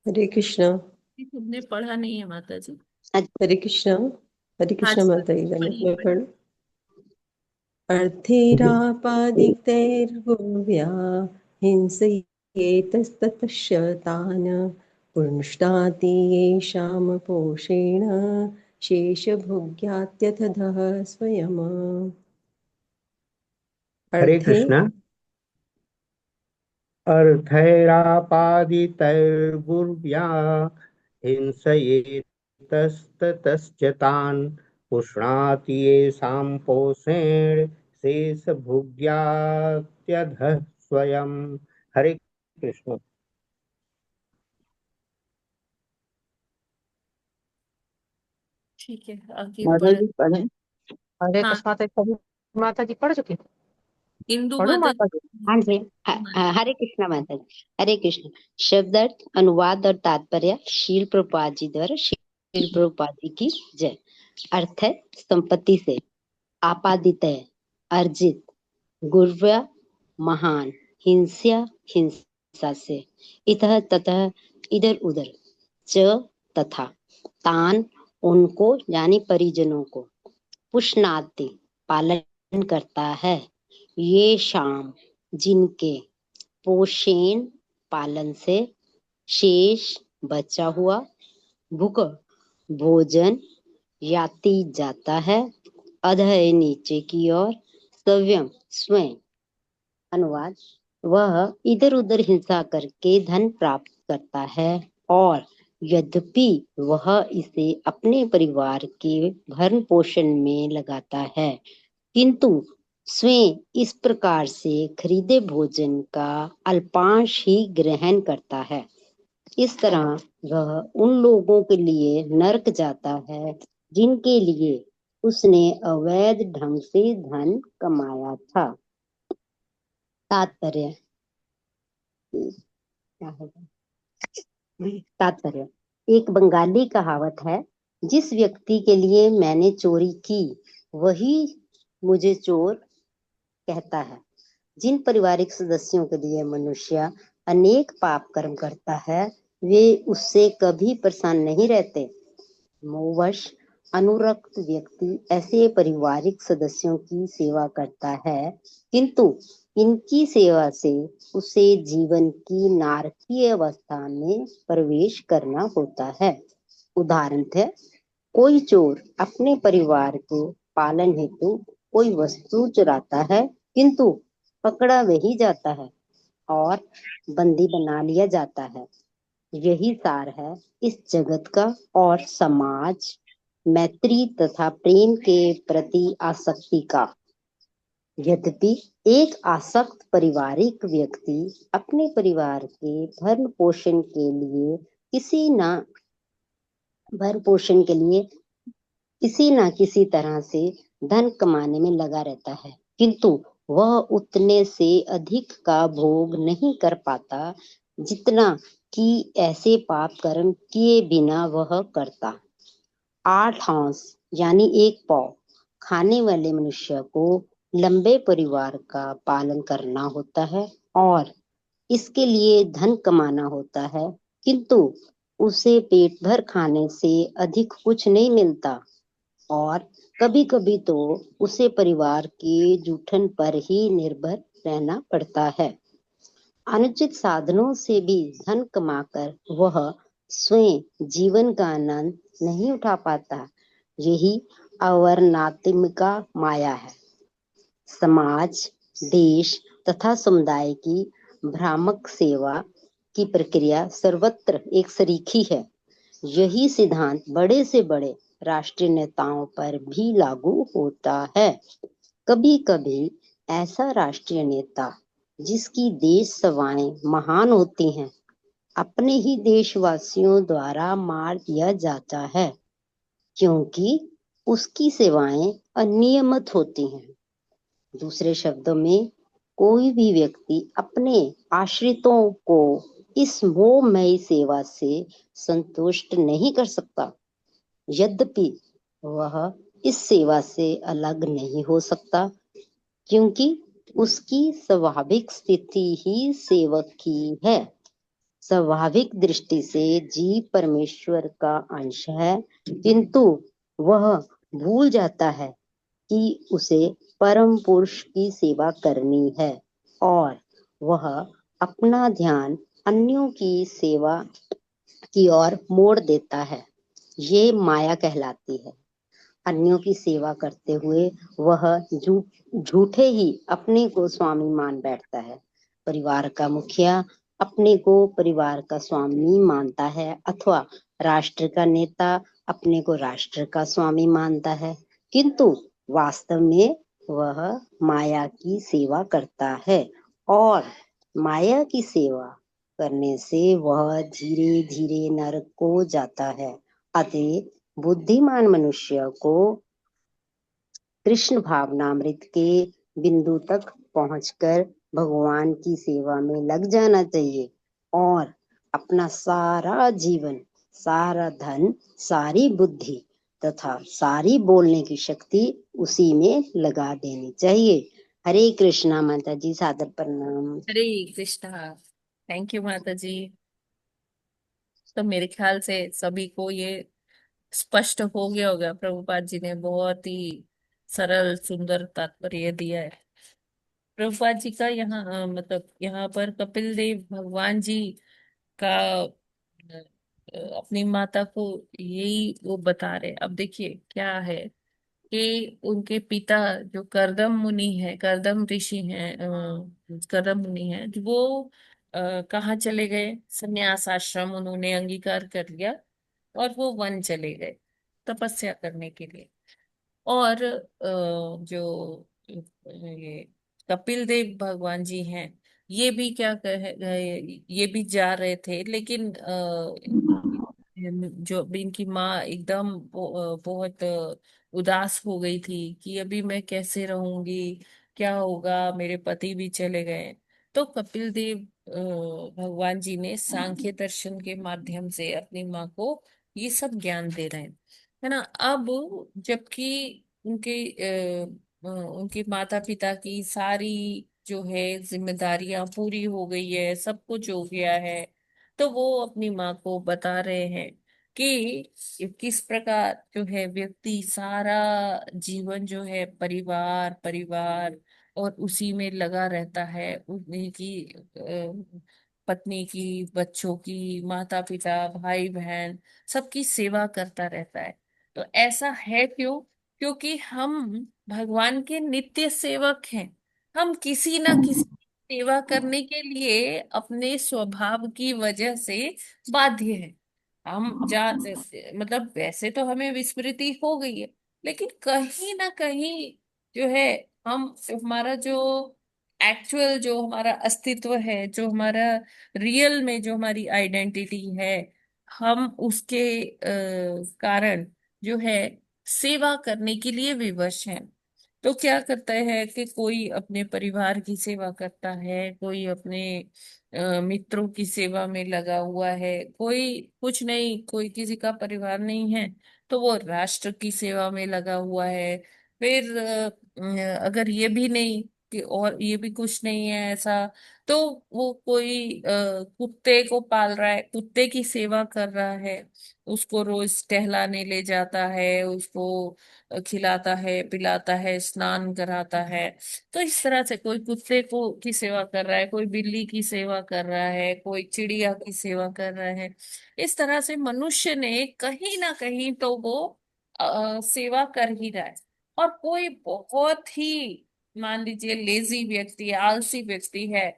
हरे कृष्णा। तुमने पढ़ा नहीं है माता जी। हरे कृष्णा। हरे कृष्णा अच्छा माता जी का पढ़िए मैं पढ़िए। पढ़ अर्थेरापादितैर्गुर्व्या हिंसयेतस्ततश्च तान् पुष्णाति येषां पोषेण शेषभुग्यात्यथः स्वयम्। हरे अर्थे कृष्णा। अर्थैरापादितैर्गुर्व्या हिंसयेतस्ततश्च तान् पुष्णाति येषां पोषेण शेषभुग्यात्यधः स्वयं। हरे कृष्ण। ठीक है आगे माता बढ़। जी पढ़ें। हरे हाँ कृष्णा। तो सभी माता जी पढ़ चुके? इंदु पढ़ू माता माता जी? जी। हाँ जी। इंदु माता हरे कृष्णा माता जी। हरे कृष्ण। शब्दार्थ, अनुवाद और तात्पर्य शील प्रभुपाद जी द्वारा। शील प्रभुपाद जी की जय। अर्थ है संपत्ति से, आपादित है अर्जित, गुर्व्य महान, हिंस्या हिंसा से, इतः ततः इधर उधर, च तथा, तान उनको यानी परिजनों को, पुष्णाति पालन करता है, ये शाम जिनके, पोषेण पालन से, शेष बचा हुआ, भुक भोजन, याति जाता है, अधः नीचे की ओर, सव्यम स्वयं। अनुवाद, वह इधर उधर हिंसा करके धन प्राप्त करता है और यद्यपि वह इसे अपने परिवार के भरण पोषण में लगाता है, किंतु स्वयं इस प्रकार से खरीदे भोजन का अल्पांश ही ग्रहण करता है। इस तरह वह उन लोगों के लिए नरक जाता है जिनके लिए उसने अवैध ढंग से धन कमाया था। तात्पर्य क्या होगा? तात्पर्य, एक बंगाली कहावत है, जिस व्यक्ति के लिए मैंने चोरी की वही मुझे चोर कहता है। जिन पारिवारिक सदस्यों के लिए मनुष्य अनेक पाप कर्म करता है वे उससे कभी प्रसन्न नहीं रहते। मोहवश अनुरक्त व्यक्ति ऐसे पारिवारिक सदस्यों की सेवा करता है, किंतु इनकी सेवा से उसे जीवन की नारकीय अवस्था में प्रवेश करना होता है। उदाहरण है, कोई चोर अपने परिवार के पालन हेतु कोई वस्तु चुराता है, किंतु पकड़ा वही जाता है और बंदी बना लिया जाता है। यही सार है इस जगत का और समाज मैत्री तथा प्रेम के प्रति आसक्ति का। यद्यपि एक आसक्त पारिवारिक व्यक्ति अपने परिवार के भरण पोषण के लिए किसी न भरण पोषण के लिए किसी न किसी तरह से धन कमाने में लगा रहता है, किंतु वह उतने से अधिक का भोग नहीं कर पाता जितना कि ऐसे पाप कर्म किए बिना वह करता। 8 आंस यानी 1 पाव खाने वाले मनुष्य को लंबे परिवार का पालन करना होता है और इसके लिए धन कमाना होता है, किंतु उसे पेट भर खाने से अधिक कुछ नहीं मिलता और कभी कभी तो उसे परिवार के जूठन पर ही निर्भर रहना पड़ता है। अनुचित साधनों से भी धन कमाकर वह स्वयं जीवन का आनंद नहीं उठा पाता। यही अवर्णात्मिका माया है। समाज, देश तथा समुदाय की भ्रामक सेवा की प्रक्रिया सर्वत्र एक सरीखी है। यही सिद्धांत बड़े से बड़े राष्ट्रीय नेताओं पर भी लागू होता है। कभी कभी ऐसा राष्ट्रीय नेता जिसकी देश सेवाएं महान होती हैं, अपने ही देशवासियों द्वारा मार दिया जाता है, क्योंकि उसकी सेवाएं अनियमित होती हैं। दूसरे शब्दों में, कोई भी व्यक्ति अपने आश्रितों को इस मोहमयी सेवा से संतुष्ट नहीं कर सकता। यद्यपि वह इस सेवा से अलग नहीं हो सकता, क्योंकि उसकी स्वाभाविक स्थिति ही सेवक की है। स्वाभाविक दृष्टि से जीव परमेश्वर का अंश है, किंतु वह भूल जाता है कि उसे परम पुरुष की सेवा करनी है और वह अपना ध्यान अन्यों की सेवा की ओर मोड़ देता है। ये माया कहलाती है। अन्यों की सेवा करते हुए वह झूठे ही अपने को स्वामी मान बैठता है। परिवार का मुखिया अपने को परिवार का स्वामी मानता है अथवा राष्ट्र का नेता अपने को राष्ट्र का स्वामी मानता है, किंतु वास्तव में वह माया की सेवा करता है और माया की सेवा करने से वह धीरे धीरे नरक को जाता है। अतः बुद्धिमान मनुष्य को कृष्ण भावनामृत के बिंदु तक पहुंचकर भगवान की सेवा में लग जाना चाहिए और अपना सारा जीवन, सारा धन, सारी बुद्धि तथा सारी बोलने की शक्ति उसी में लगा देनी चाहिए। हरे कृष्णा माता जी, सादर प्रणाम। हरे कृष्णा। थैंक यू माता जी। तो मेरे ख्याल से सभी को ये स्पष्ट हो गया होगा, प्रभुपाद जी ने बहुत ही सरल सुंदर तात्पर्य दिया है। प्रभुपाद जी का यहाँ मतलब यहाँ पर कपिल देव भगवान जी का अपनी माता को यही वो बता रहे। अब देखिए क्या है कि उनके पिता जो करदम मुनि है, करदम ऋषि हैं, करदम मुनि हैं, वो कहाँ चले गए? संन्यास आश्रम उन्होंने अंगीकार कर लिया और वो वन चले गए तपस्या करने के लिए। और जो ये कपिल देव भगवान जी हैं, ये भी क्या कहे, ये भी जा रहे थे, लेकिन जो अभी इनकी माँ एकदम बहुत उदास हो गई थी कि अभी मैं कैसे रहूंगी, क्या होगा, मेरे पति भी चले गए। तो कपिल देव भगवान जी ने सांख्य दर्शन के माध्यम से अपनी माँ को ये सब ज्ञान दे रहे हैं, है ना। अब जबकि उनके माता पिता की सारी जो है जिम्मेदारियां पूरी हो गई है, सब कुछ हो गया है, तो वो अपनी माँ को बता रहे हैं कि किस प्रकार जो है व्यक्ति सारा जीवन जो है परिवार परिवार और उसी में लगा रहता है, उन्हीं की पत्नी की, बच्चों की, माता पिता, भाई बहन, सबकी सेवा करता रहता है। तो ऐसा है क्यों? क्योंकि हम भगवान के नित्य सेवक हैं। हम किसी ना किसी सेवा करने के लिए अपने स्वभाव की वजह से बाध्य है। हम जा मतलब वैसे तो हमें विस्मृति हो गई है, लेकिन कहीं ना कहीं जो है, हम हमारा जो एक्चुअल, जो हमारा अस्तित्व है, जो हमारा रियल में जो हमारी आइडेंटिटी है, हम उसके कारण जो है सेवा करने के लिए विवश हैं। तो क्या करता है कि कोई अपने परिवार की सेवा करता है, कोई अपने मित्रों की सेवा में लगा हुआ है, कोई कुछ नहीं, कोई किसी का परिवार नहीं है तो वो राष्ट्र की सेवा में लगा हुआ है। फिर अगर ये भी नहीं कि और ये भी कुछ नहीं है ऐसा, तो वो कोई कुत्ते को पाल रहा है, कुत्ते की सेवा कर रहा है, उसको रोज टहलाने ले जाता है, उसको खिलाता है, पिलाता है, स्नान कराता है। तो इस तरह से कोई कुत्ते को की सेवा कर रहा है, कोई बिल्ली की सेवा कर रहा है, कोई चिड़िया की सेवा कर रहा है। इस तरह से मनुष्य ने कहीं ना कहीं तो वो सेवा कर ही रहा है। और कोई बहुत ही, मान लीजिए, लेजी व्यक्ति है, आलसी व्यक्ति है,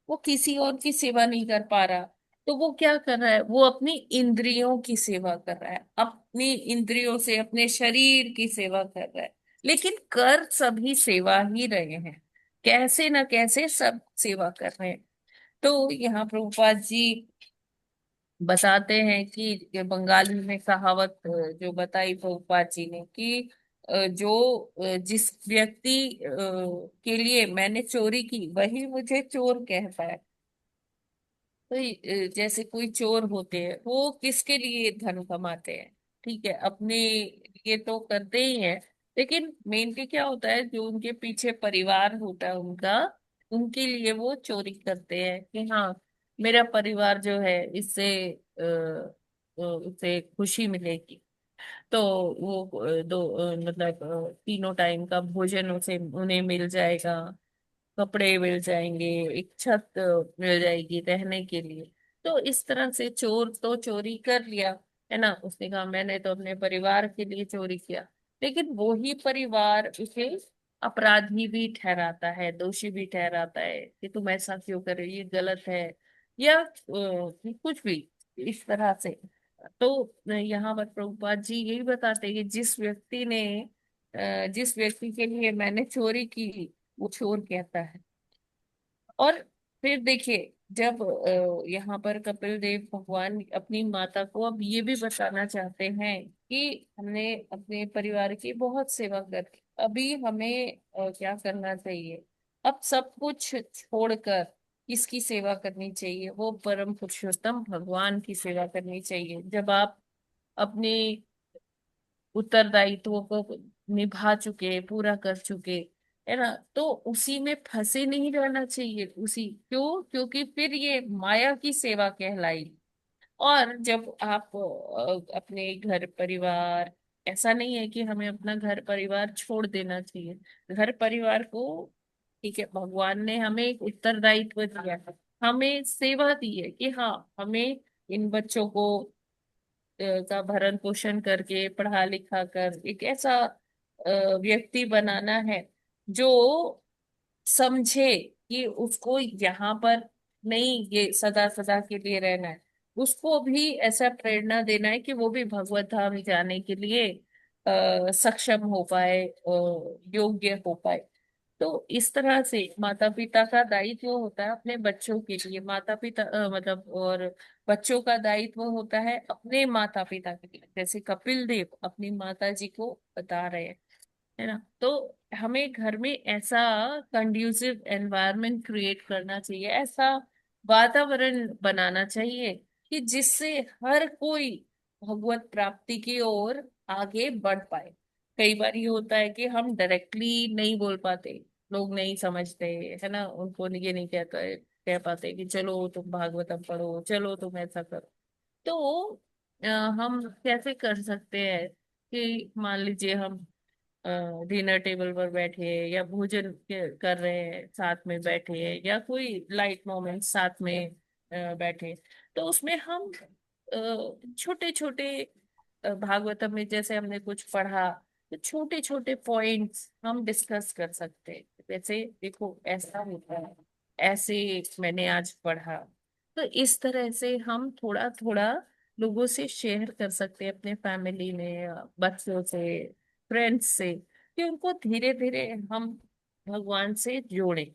वो किसी और की सेवा नहीं कर पा रहा, तो वो क्या कर रहा है, वो अपनी इंद्रियों की सेवा कर रहा है, अपनी इंद्रियों से अपने शरीर की सेवा कर रहा है। लेकिन कर सभी सेवा ही रहे हैं, कैसे न कैसे सब सेवा कर रहे हैं। तो यहाँ प्रभुपाद जी बताते हैं कि ये बंगाली में कहावत जो बताई प्रभुपाद जी ने कि जिस व्यक्ति के लिए मैंने चोरी की वही मुझे चोर कहता है। तो जैसे कोई चोर होते हैं, वो किसके लिए धन कमाते हैं? ठीक है, अपने लिए तो करते ही हैं, लेकिन मेनली क्या होता है, जो उनके पीछे परिवार होता है उनका, उनके लिए वो चोरी करते हैं कि हाँ, मेरा परिवार जो है इससे उसे खुशी मिलेगी। तो वो मतलब तीनों टाइम का भोजन उसे उन्हें मिल जाएगा, कपड़े मिल जाएंगे, एक छत मिल जाएगी रहने के लिए। तो इस तरह से चोर तो चोरी कर लिया, है ना, उसने कहा मैंने तो अपने परिवार के लिए चोरी किया, लेकिन वो ही परिवार उसे अपराधी भी ठहराता है, दोषी भी ठहराता है कि तुम ऐसा क्यों कर रहे हो, ये गलत है, या कि कुछ भी इस तरह से। तो यहाँ पर प्रभुपाद जी यही बताते हैं कि जिस व्यक्ति के लिए मैंने चोरी की, वो चोर कहता है। और फिर देखिए, जब यहाँ पर कपिल देव भगवान अपनी माता को अब ये भी बताना चाहते हैं कि हमने अपने परिवार की बहुत सेवा कर दी, अभी हमें क्या करना चाहिए, अब सब कुछ छोड़कर किसकी सेवा करनी चाहिए, वो परम पुरुषोत्तम भगवान की सेवा करनी चाहिए। जब आप अपनी उत्तरदायित्वों को निभा चुके, पूरा कर चुके, है ना, तो उसी में फंसे नहीं रहना चाहिए। उसी क्यों? क्योंकि फिर ये माया की सेवा कहलाई। और जब आप अपने घर परिवार, ऐसा नहीं है कि हमें अपना घर परिवार छोड़ देना चाहिए, घर परिवार को, ठीक है, भगवान ने हमें एक उत्तरदायित्व दिया है, हमें सेवा दी है कि हाँ, हमें इन बच्चों को का भरण पोषण करके, पढ़ा लिखा कर एक ऐसा व्यक्ति बनाना है जो समझे कि उसको यहाँ पर नहीं ये सदा सदा के लिए रहना है, उसको भी ऐसा प्रेरणा देना है कि वो भी भगवत धाम जाने के लिए सक्षम हो पाए, योग्य हो पाए। तो इस तरह से माता पिता का दायित्व होता है अपने बच्चों के लिए, माता पिता मतलब, और बच्चों का दायित्व होता है अपने माता पिता के लिए, जैसे कपिल देव अपनी माता जी को बता रहे हैं, है ना। तो हमें घर में ऐसा कंड्यूसिव एनवायरनमेंट क्रिएट करना चाहिए, ऐसा वातावरण बनाना चाहिए कि जिससे हर कोई भगवत प्राप्ति की ओर आगे बढ़ पाए। कई बार ये होता है कि हम डायरेक्टली नहीं बोल पाते, लोग नहीं समझते, है ना, उनको ये नहीं कहता है, कह पाते कि चलो तुम भागवतम पढ़ो, चलो तुम ऐसा करो। तो हम कैसे कर सकते हैं कि मान लीजिए हम डिनर टेबल पर बैठे हैं या भोजन कर रहे हैं, साथ में बैठे हैं, या कोई लाइट मोमेंट साथ में बैठे, तो उसमें हम छोटे छोटे, भागवतम में जैसे हमने कुछ पढ़ा, तो छोटे छोटे पॉइंट्स हम डिस्कस कर सकते हैं। जैसे देखो ऐसा होता है, ऐसे मैंने आज पढ़ा। तो इस तरह से हम थोड़ा थोड़ा लोगों से शेयर कर सकते हैं, अपने फैमिली में, बच्चों से, फ्रेंड्स से, कि उनको धीरे धीरे हम भगवान से जोड़ें,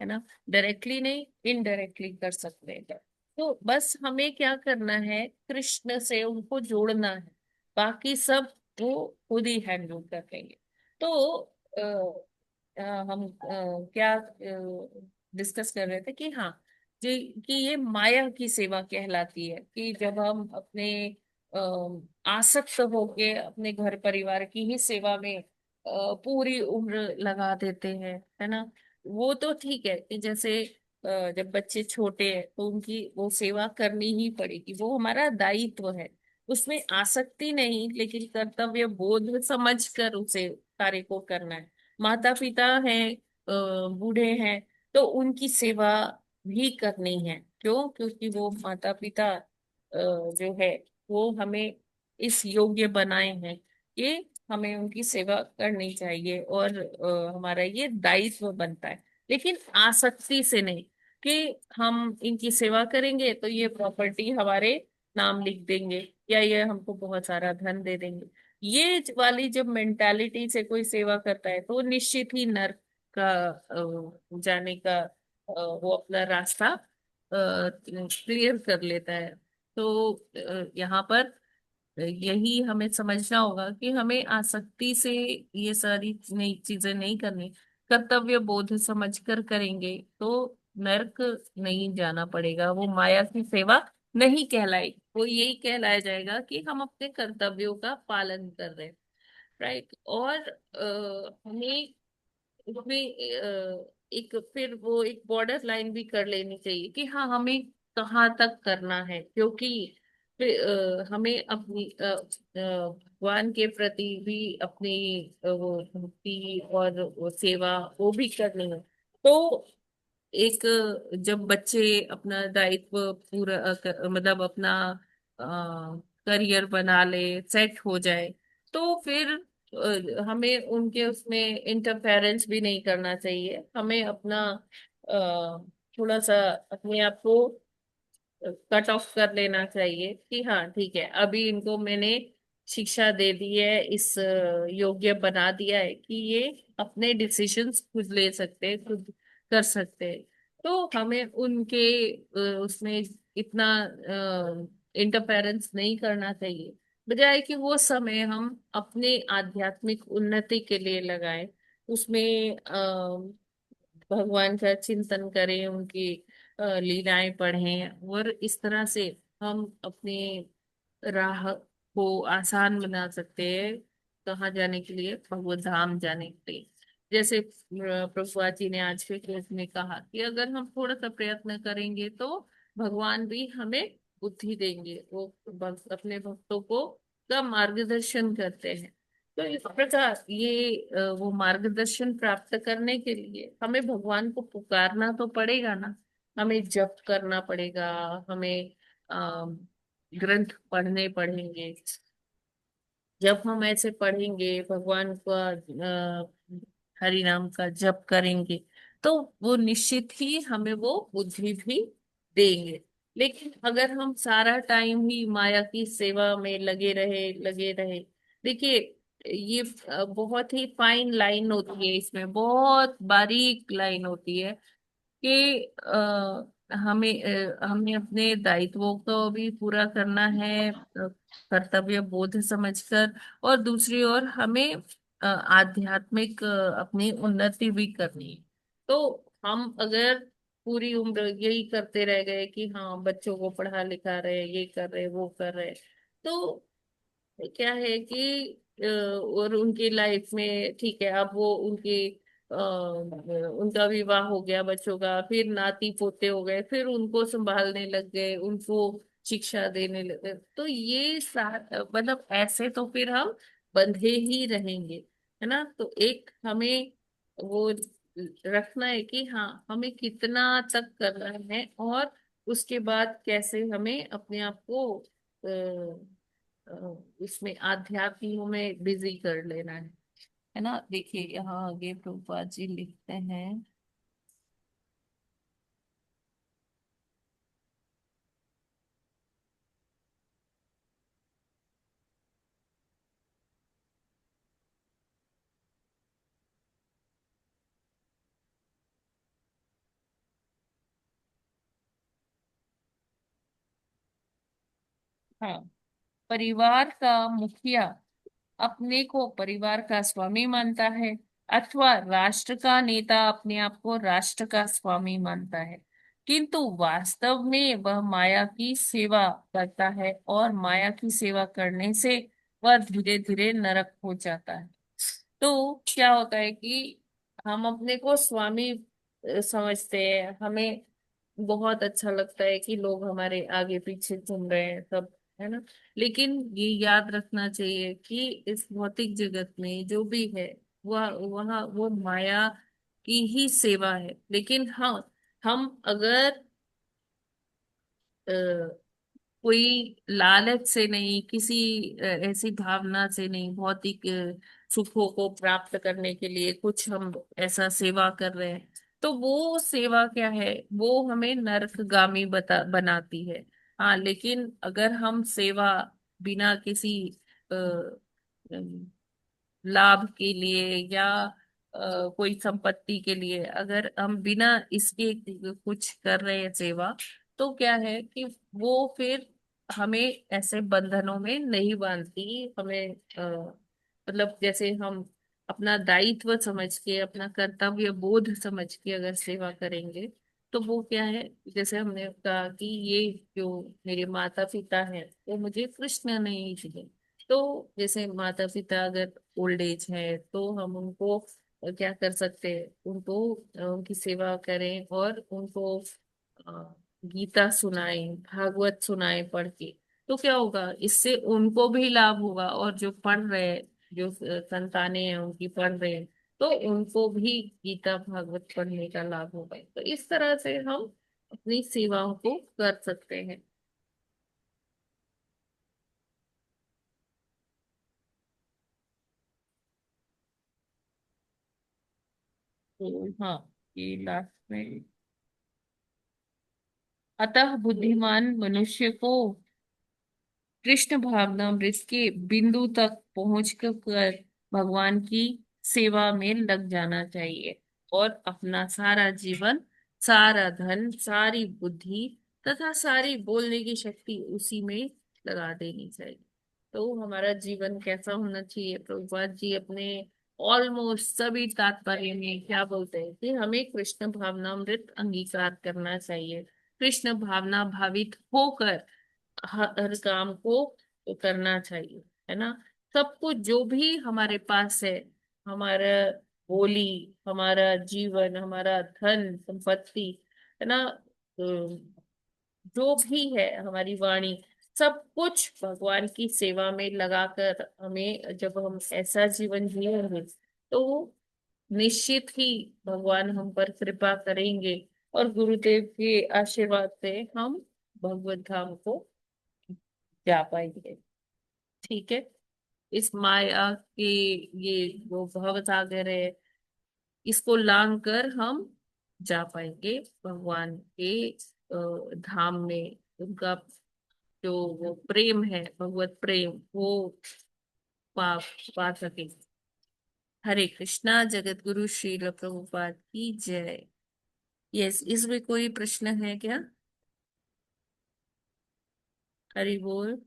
है ना। डायरेक्टली नहीं, इनडायरेक्टली कर सकते हैं। तो बस हमें क्या करना है, कृष्ण से उनको जोड़ना है, बाकी सब वो खुद ही हैंडल कर लेंगे। तो हम क्या डिस्कस कर रहे थे कि हाँ, जी, कि ये माया की सेवा कहलाती है, कि जब हम अपने आसक्त होके अपने घर परिवार की ही सेवा में पूरी उम्र लगा देते हैं, है ना। वो तो ठीक है कि जैसे जब बच्चे छोटे हैं तो उनकी वो सेवा करनी ही पड़ेगी, वो हमारा दायित्व है, उसमें आसक्ति नहीं, लेकिन कर्तव्य बोध समझ कर उसे कार्य को करना है। माता पिता हैं, बूढ़े हैं, तो उनकी सेवा भी करनी है। क्यों? क्योंकि वो माता पिता जो है वो हमें इस योग्य बनाए हैं कि हमें उनकी सेवा करनी चाहिए, और हमारा ये दायित्व बनता है। लेकिन आसक्ति से नहीं, कि हम इनकी सेवा करेंगे तो ये प्रॉपर्टी हमारे नाम लिख देंगे, या ये हमको बहुत सारा धन दे देंगे। ये वाली जब मेंटालिटी से कोई सेवा करता है तो वो निश्चित ही नर्क का जाने का वो अपना रास्ता क्लियर कर लेता है। तो यहाँ पर यही हमें समझना होगा कि हमें आसक्ति से ये सारी नई चीजें नहीं करनी, कर्तव्य बोध समझकर करेंगे तो नर्क नहीं जाना पड़ेगा, वो माया की सेवा नहीं कहलाई, वो यही कहलाया जाएगा कि हम अपने कर्तव्यों का पालन कर रहे हैं। राइट। और हमें उसमें एक फिर वो एक बॉर्डर लाइन भी कर लेनी चाहिए कि हाँ, हमें कहाँ तक करना है, क्योंकि फिर हमें अपनी भगवान के प्रति भी अपनी वो भक्ति और वो सेवा वो भी करनी है। तो एक जब बच्चे अपना दायित्व पूरा मतलब अपना करियर बना ले, सेट हो जाए, तो फिर हमें उनके उसमें इंटरफेरेंस भी नहीं करना चाहिए। हमें अपना थोड़ा सा अपने आप को कट ऑफ कर लेना चाहिए कि हाँ ठीक है, अभी इनको मैंने शिक्षा दे दी है, इस योग्य बना दिया है कि ये अपने डिसीजंस खुद ले सकते हैं, खुद कर सकते हैं। तो हमें उनके उसमें इतना इंटरफेरेंस नहीं करना चाहिए, बजाय कि वो समय हम अपने आध्यात्मिक उन्नति के लिए लगाएं, उसमें भगवान का चिंतन करें, उनकी लीलाएं पढ़ें, और इस तरह से हम अपनी राह को आसान बना सकते हैं, कहाँ जाने के लिए, भगवत धाम जाने के लिए। जैसे प्रभुपाद जी ने आज के क्लास में कहा कि अगर हम थोड़ा सा प्रयत्न करेंगे तो भगवान भी हमें बुद्धि देंगे, वो अपने भक्तों को का मार्गदर्शन करते हैं। तो इस प्रकार ये वो मार्गदर्शन प्राप्त करने के लिए हमें भगवान को पुकारना तो पड़ेगा ना, हमें जप करना पड़ेगा, हमें ग्रंथ पढ़ने पड़ेंगे। जब हम ऐसे पढ़ेंगे, भगवान का हरि नाम का जप करेंगे, तो वो निश्चित ही हमें वो बुद्धि भी देंगे। लेकिन अगर हम सारा टाइम ही माया की सेवा में लगे रहे, देखिए, ये बहुत ही फाइन लाइन होती है, इसमें बहुत बारीक लाइन होती है कि हमें अपने दायित्वों को भी पूरा करना है, कर्तव्य बोध समझकर, और दूसरी ओर हमें आध्यात्मिक अपनी उन्नति भी करनी है। तो हम अगर पूरी उम्र यही करते रह गए कि हाँ, बच्चों को पढ़ा लिखा रहे, ये कर रहे, वो कर रहे, तो क्या है कि और उनकी लाइफ में ठीक है, अब वो उनका विवाह हो गया बच्चों का, फिर नाती पोते हो गए, फिर उनको संभालने लग गए, उनको शिक्षा देने लगे, तो ये मतलब ऐसे तो फिर हम बंधे ही रहेंगे, है ना। तो एक हमें वो रखना है कि हाँ, हमें कितना तक करना है, और उसके बाद कैसे हमें अपने आप को इसमें आध्यात्म में बिजी कर लेना है ना। देखिए यहाँ आगे प्रभुपाद जी लिखते हैं, हाँ, परिवार का मुखिया अपने को परिवार का स्वामी मानता है, अथवा राष्ट्र का नेता अपने आप को राष्ट्र का स्वामी मानता है, किंतु वास्तव में वह माया की सेवा करता है, और माया की सेवा करने से वह धीरे धीरे नरक हो जाता है। तो क्या होता है कि हम अपने को स्वामी समझते हैं, हमें बहुत अच्छा लगता है कि लोग हमारे आगे पीछे घूम रहे हैं सब, है ना। लेकिन ये याद रखना चाहिए कि इस भौतिक जगत में जो भी है वह वह वो माया की ही सेवा है। लेकिन हाँ, हम अगर कोई लालच से नहीं, किसी ऐसी भावना से नहीं, भौतिक सुखों को प्राप्त करने के लिए कुछ हम ऐसा सेवा कर रहे हैं, तो वो सेवा क्या है, वो हमें नरकगामी बनाती है। हाँ, लेकिन अगर हम सेवा बिना किसी अ, लाभ के लिए या कोई संपत्ति के लिए, अगर हम बिना इसके कुछ कर रहे हैं सेवा, तो क्या है कि वो फिर हमें ऐसे बंधनों में नहीं बांधती। हमें मतलब जैसे हम अपना दायित्व समझ के, अपना कर्तव्य बोध समझ के अगर सेवा करेंगे, तो वो क्या है, जैसे हमने कहा कि ये जो मेरे माता पिता हैं वो मुझे कृष्ण ने ही दिए। तो जैसे माता पिता अगर ओल्ड एज है, तो हम उनको क्या कर सकते हैं, उनको उनकी सेवा करें और उनको अ, गीता सुनाएं, भागवत सुनाएं पढ़ के। तो क्या होगा, इससे उनको भी लाभ होगा, और जो पढ़ रहे हैं, जो संतानें हैं उनकी पढ़ रहे हैं, तो उनको भी गीता भागवत पढ़ने का लाभ होगा। तो इस तरह से हम अपनी सेवाओं को कर सकते हैं। तो हाँ, ये लास्ट में, अतः बुद्धिमान मनुष्य को कृष्ण भावनामृत के बिंदु तक पहुंच कर भगवान की सेवा में लग जाना चाहिए, और अपना सारा जीवन, सारा धन, सारी बुद्धि तथा सारी बोलने की शक्ति उसी में लगा देनी चाहिए। तो हमारा जीवन कैसा होना चाहिए, प्रभुपाद जी अपने ऑलमोस्ट सभी तात्पर्य में क्या बोलते हैं कि हमें कृष्ण भावनामृत अंगीकार करना चाहिए, कृष्ण भावना भावित होकर हर काम को करना चाहिए, है ना। सब कुछ जो भी हमारे पास है, हमारा बोली, हमारा जीवन, हमारा धन संपत्ति, है ना, जो भी है, हमारी वाणी, सब कुछ भगवान की सेवा में लगाकर हमें, जब हम ऐसा जीवन जिएंगे, तो निश्चित ही भगवान हम पर कृपा करेंगे, और गुरुदेव के आशीर्वाद से हम भगवत धाम को जा पाएंगे। ठीक है, इस माया के, ये जो भव सागर है, इसको लांग कर हम जा पाएंगे भगवान के धाम में। उनका जो वो प्रेम है, भगवत प्रेम, वो पा पा सके। हरे कृष्णा। जगत गुरु श्रील प्रभुपाद की जय। यस, इसमें कोई प्रश्न है क्या? हरि बोल।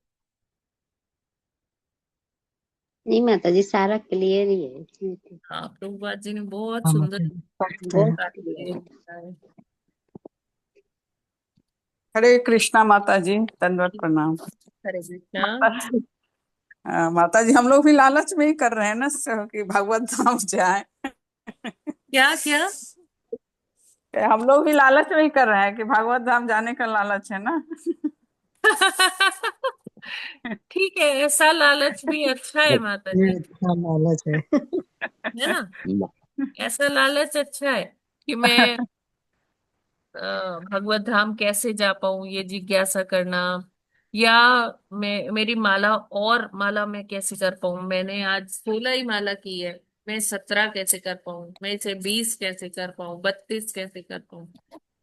नहीं माता जी, सारा क्लियर ही है, ठीक है। हाँ, प्रभुपाद जी ने बहुत हाँ सुंदर माता जी, स्पष्ट है। बहुत तात्पर्य क्लियर है। दिया है। हरे कृष्णा माता जी, दंडवत प्रणाम। हरे कृष्णा। माता जी, हम लोग भी लालच में ही कर रहे हैं ना कि भगवत धाम जाए। क्या क्या? हम लोग भी लालच में ही कर रहे हैं कि भगवत धाम जाने का लालच है ना। ठीक है, ऐसा लालच भी अच्छा है माता ये जी, अच्छा लालच है। है ना। म- ऐसा लालच अच्छा है कि मैं भगवत धाम कैसे जा पाऊं, ये जिज्ञासा करना, या मेरी माला, और माला मैं कैसे कर पाऊं, मैंने आज 16 ही माला की है, मैं 17 कैसे कर पाऊं, मैं इसे 20 कैसे कर पाऊं, 32 कैसे कर पाऊं,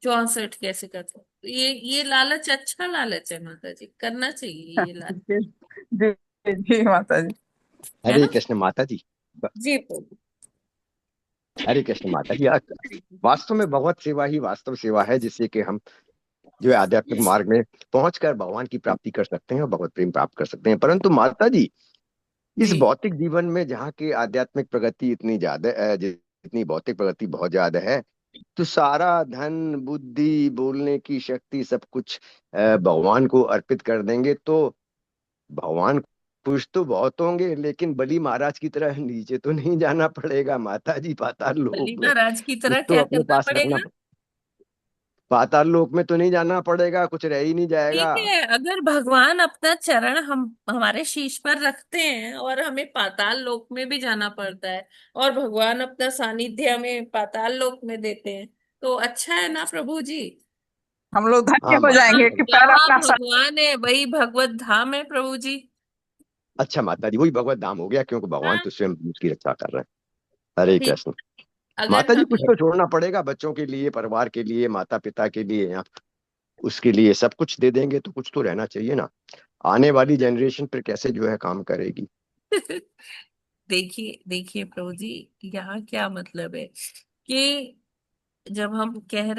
64 कैसे कर पाऊं। तो ये लालच अच्छा लालच है माता जी, करना चाहिए ये लालच, जी जी जी माता जी। है हरे ना। कृष्ण माता जी। जी प्रभु। हरे कृष्ण माता जी, वास्तव में भगवत सेवा ही वास्तव सेवा है, जिससे कि हम जो है आध्यात्मिक मार्ग में पहुंचकर भगवान की प्राप्ति कर सकते हैं और भगवत प्रेम प्राप्त कर सकते हैं। परंतु माता जी, इस जी भौतिक जीवन में जहाँ की आध्यात्मिक प्रगति इतनी ज्यादा जितनी भौतिक प्रगति बहुत ज्यादा है, तो सारा धन बुद्धि बोलने की शक्ति सब कुछ भगवान को अर्पित कर देंगे तो भगवान खुश तो बहुत होंगे, लेकिन बलि महाराज की तरह नीचे तो नहीं जाना पड़ेगा माता जी। पाताल बलि लोक में महाराज की कुछ तरह तो क्या अपने करना पास रखना। पड़ेगा? पाताल लोक में तो नहीं जाना पड़ेगा, कुछ रह ही नहीं ठीक जाएगा। है, अगर भगवान अपना चरण हम हमारे शीश पर रखते हैं और हमें पाताल लोक में भी जाना पड़ता है और भगवान अपना सानिध्य हमें पाताल लोक में देते हैं, तो अच्छा है ना प्रभु जी। हम लोग धन्य हाँ हो माता जहाँ जाएंगे जी। कि पैर जहाँ अपना सर। भगवान है वही भगवत धाम है प्रभु जी। अच्छा माता जी, वही भगवत धाम हो गया, क्योंकि भगवान हाँ, तो स्वयं उसकी रक्षा कर रहे हैं। हरे ठीक। कृष्ण। अगर माता जी, कुछ हमें तो छोड़ना पड़ेगा बच्चों के लिए, परिवार के लिए, माता पिता के लिए, या उसके लिए सब कुछ दे देंगे तो कुछ तो रहना चाहिए ना। आने वाली जनरेशन पर कैसे जो है काम करेगी। देखिए देखिए प्रभु जी, यहाँ क्या मतलब है कि जब हम कह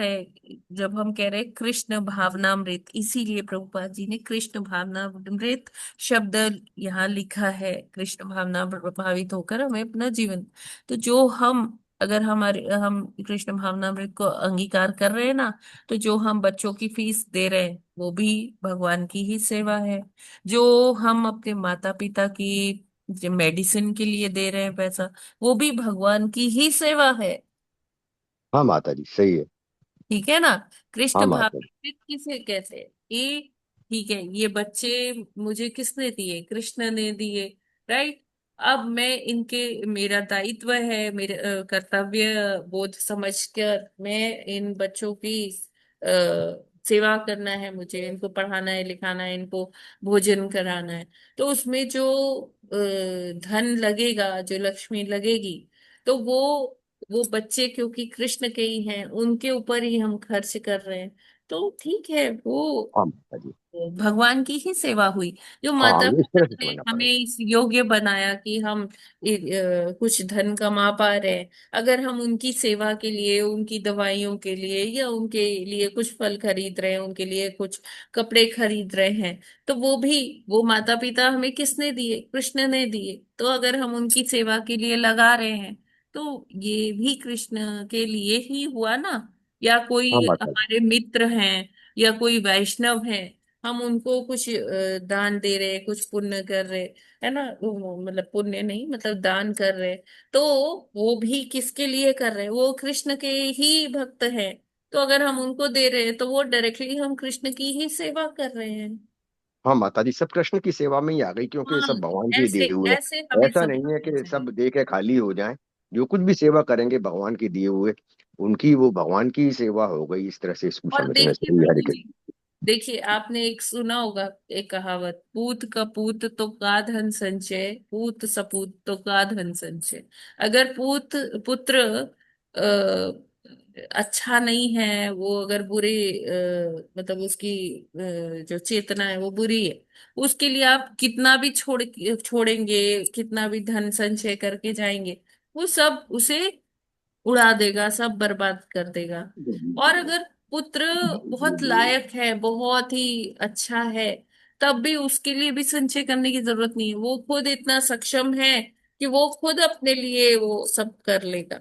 रहे कृष्ण भावनामृत, इसीलिए प्रभुपाद जी ने कृष्ण भावनामृत शब्द यहाँ लिखा है। कृष्ण भावना प्रभावित होकर हमें अपना जीवन, तो जो हम अगर हम कृष्ण भावनामृत को अंगीकार कर रहे हैं ना, तो जो हम बच्चों की फीस दे रहे हैं वो भी भगवान की ही सेवा है। जो हम अपने माता पिता की जो मेडिसिन के लिए दे रहे हैं पैसा, वो भी भगवान की ही सेवा है। हाँ माता जी, सही है। ठीक है ना। हाँ कृष्ण माता जी। भावनामृत किसे कहते हैं? ये ठीक है, ये बच्चे मुझे किसने दिए? कृष्ण ने दिए, राइट। अब मैं इनके, मेरा दायित्व है, मेरे कर्तव्य बोध समझकर मैं इन बच्चों की सेवा करना है, मुझे इनको पढ़ाना है, लिखाना है, इनको भोजन कराना है। तो उसमें जो धन लगेगा, जो लक्ष्मी लगेगी, तो वो बच्चे क्योंकि कृष्ण के ही हैं, उनके ऊपर ही हम खर्च कर रहे हैं, तो ठीक है, वो हाँ माता जी। भगवान की ही सेवा हुई। जो हाँ माता हमें इस पिता तरह से ने समझना हमें पड़ेगा। इस योग्य बनाया कि हम कुछ धन कमा पा रहे हैं, अगर हम उनकी सेवा के लिए, उनकी दवाइयों के लिए, या उनके लिए कुछ फल खरीद रहे हैं, उनके लिए कुछ कपड़े खरीद रहे हैं, तो वो माता पिता हमें किसने दिए? कृष्ण ने दिए। तो अगर हम उनकी सेवा के लिए लगा रहे हैं, तो ये भी कृष्ण के लिए ही हुआ ना। या हाँ कोई माता जी। हमारे मित्र हैं या कोई वैष्णव है, हम उनको कुछ दान दे रहे, कुछ पुण्य कर रहे, है ना, मतलब पुण्य नहीं, मतलब दान कर रहे, तो वो भी किसके लिए कर रहे हैं? वो कृष्ण के ही भक्त हैं। तो अगर हम उनको दे रहे हैं तो वो डायरेक्टली हम कृष्ण की ही सेवा कर रहे हैं। हाँ माता जी, सब कृष्ण की सेवा में ही आ गई, क्योंकि ये हाँ, सब भगवान के ऐसे दिए हुए ऐसे हैं। हमें ऐसा नहीं है समझना कि चाहिए। सब दे के खाली हो जाएं। जो कुछ भी सेवा करेंगे भगवान के दिए हुए, उनकी वो भगवान की ही सेवा हो गई। इस तरह से इसको और समझना देखिए चाहिए। हरे प्रभु जी, कृष्ण। देखिए आपने एक सुना होगा, एक कहावत, पूत कपूत तो का धन संचय, पूत सपूत तो का धन संचय। अगर पुत्र अच्छा नहीं है, वो अगर बुरे मतलब उसकी जो चेतना है वो बुरी है, उसके लिए आप कितना भी छोड़ेंगे, कितना भी धन संचय करके जाएंगे, वो सब उसे उड़ा देगा, सब बर्बाद कर देगा। और अगर पुत्र बहुत लायक है, बहुत ही अच्छा है, तब भी उसके लिए भी संचय करने की जरूरत नहीं है, वो खुद इतना सक्षम है कि वो खुद अपने लिए वो सब कर लेगा।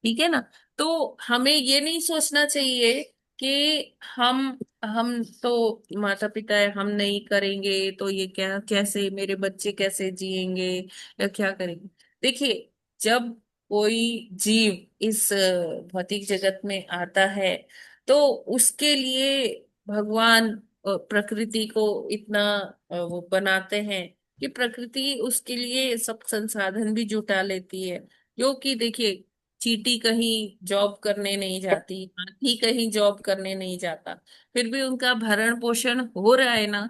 ठीक है ना। तो हमें ये नहीं सोचना चाहिए कि हम तो माता पिता है, हम नहीं करेंगे तो ये क्या, कैसे मेरे बच्चे कैसे जिएंगे या क्या करेंगे। देखिए, जब कोई जीव इस भौतिक जगत में आता है, तो उसके लिए भगवान प्रकृति को इतना वो बनाते हैं कि प्रकृति उसके लिए सब संसाधन भी जुटा लेती है। जो कि देखिए, चींटी कहीं जॉब करने नहीं जाती, हाथी कहीं जॉब करने नहीं जाता, फिर भी उनका भरण पोषण हो रहा है ना।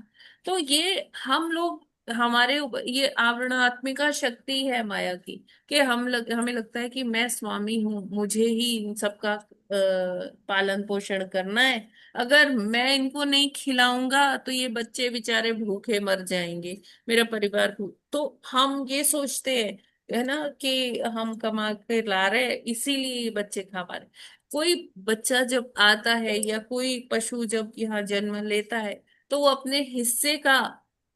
तो ये हम लोग, हमारे ऊपर ये आवरणात्मिका शक्ति है माया की, कि हमें लगता है कि मैं स्वामी हूँ, मुझे ही इन सबका पालन पोषण करना है। अगर मैं इनको नहीं खिलाऊंगा तो ये बच्चे बेचारे भूखे मर जाएंगे, मेरा परिवार तो हम ये सोचते हैं, है ना, कि हम कमा के ला रहे हैं, इसीलिए ये बच्चे खा पा रहे। कोई बच्चा जब आता है या कोई पशु जब यहाँ जन्म लेता है, तो वो अपने हिस्से का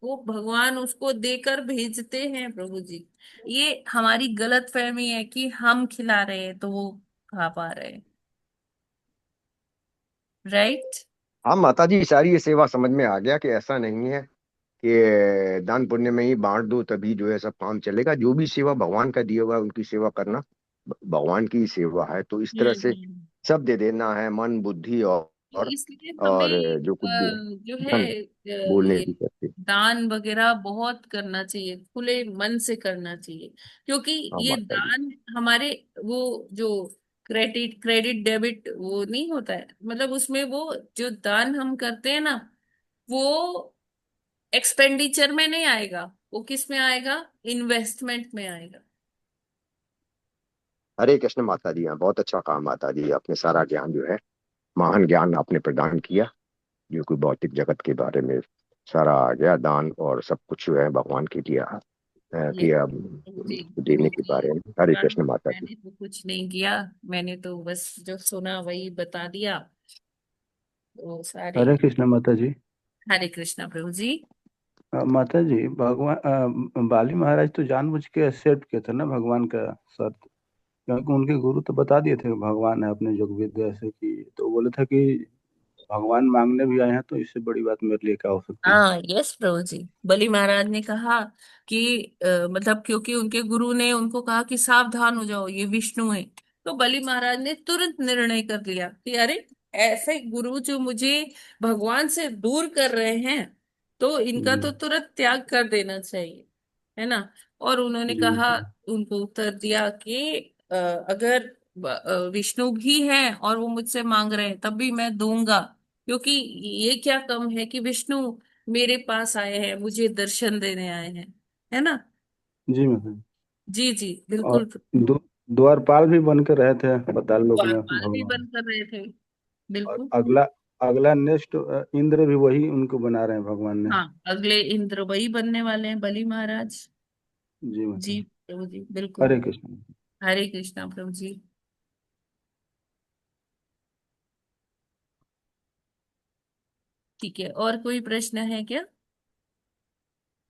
वो भगवान उसको देकर भेजते हैं प्रभु जी। ये हमारी गलत फहमी है कि हम खिला रहे हैं तो वो खा पा रहे हैं। राइट। हाँ माता जी, सारी ये सेवा समझ में आ गया कि ऐसा नहीं है कि दान पुण्य में ही बांट दो तभी जो है सब काम चलेगा। जो भी सेवा भगवान का दिया हुआ है उनकी सेवा करना भगवान की ही सेवा है। तो इस तरह से हम्म। सब दे देना है, मन बुद्धि इसलिए और हमें जो कुछ भी है, जो है धन बोलने ये की करते। दान वगैरह बहुत करना चाहिए, खुले मन से करना चाहिए। क्योंकि हाँ ये माता जी। दान हमारे वो जो क्रेडिट क्रेडिट डेबिट वो नहीं होता है, मतलब उसमें वो जो दान हम करते हैं ना, वो एक्सपेंडिचर में नहीं आएगा, वो किस में आएगा, इन्वेस्टमेंट में आएगा। हरे कृष्ण माता जी। हाँ बहुत अच्छा काम माता जी, आपने सारा ज्ञान जो है, महान ज्ञान आपने प्रदान किया। जो कोई भौतिक जगत के बारे में सारा आ गया, दान और सब कुछ जो है भगवान के लिए ये किया जी देने गुरु के की बारे में। हरे कृपा है। कृष्ण माता जी। मैंने तो कुछ नहीं किया, मैंने तो बस जो सुना वही बता दिया। तो सारे हरे कृष्ण माता जी। हरे कृष्णा प्रभु जी। माता जी, भगवान बाली महाराज तो जानबूझ के एक्सेप्ट किए थे ना भगवान का शर्त, क्योंकि उनके गुरु तो बता दिए थे कि भगवान है अपने योग विद्या से की, तो बोले थे कि भगवान मांगने भी आए हैं तो इससे बड़ी बात मेरे लिए क्या हो सकती है। हाँ यस प्रभु जी। बलि महाराज ने कहा कि मतलब क्योंकि उनके गुरु ने उनको कहा कि सावधान हो जाओ ये विष्णु है, तो बलि महाराज ने तुरंत निर्णय कर लिया कि अरे ऐसे गुरु जो मुझे भगवान से दूर कर रहे हैं, तो इनका जी तो तुरंत त्याग कर देना चाहिए, है ना। और उन्होंने जी कहा, जी उनको उत्तर दिया कि अगर विष्णु भी हैं और वो मुझसे मांग रहे हैं तब भी मैं दूंगा, क्योंकि ये क्या कम है कि विष्णु मेरे पास आए हैं, मुझे दर्शन देने आए हैं, है ना। जी माता जी। जी जी और बिल्कुल। द्वारपाल भी बन कर रहे थे पाताल लोक में द्वारपाल भी भगवान। बंद कर रहे थे। और बिल्कुल। अगला अगला नेक्स्ट इंद्र भी वही उनको बना रहे हैं भगवान ने। हाँ अगले इंद्र वही बनने वाले हैं, बलि महाराज। जी माता जी जी। प्रभु जी बिल्कुल। हरे कृष्ण। हरे कृष्णा प्रभु जी। ठीक है, और कोई प्रश्न है क्या।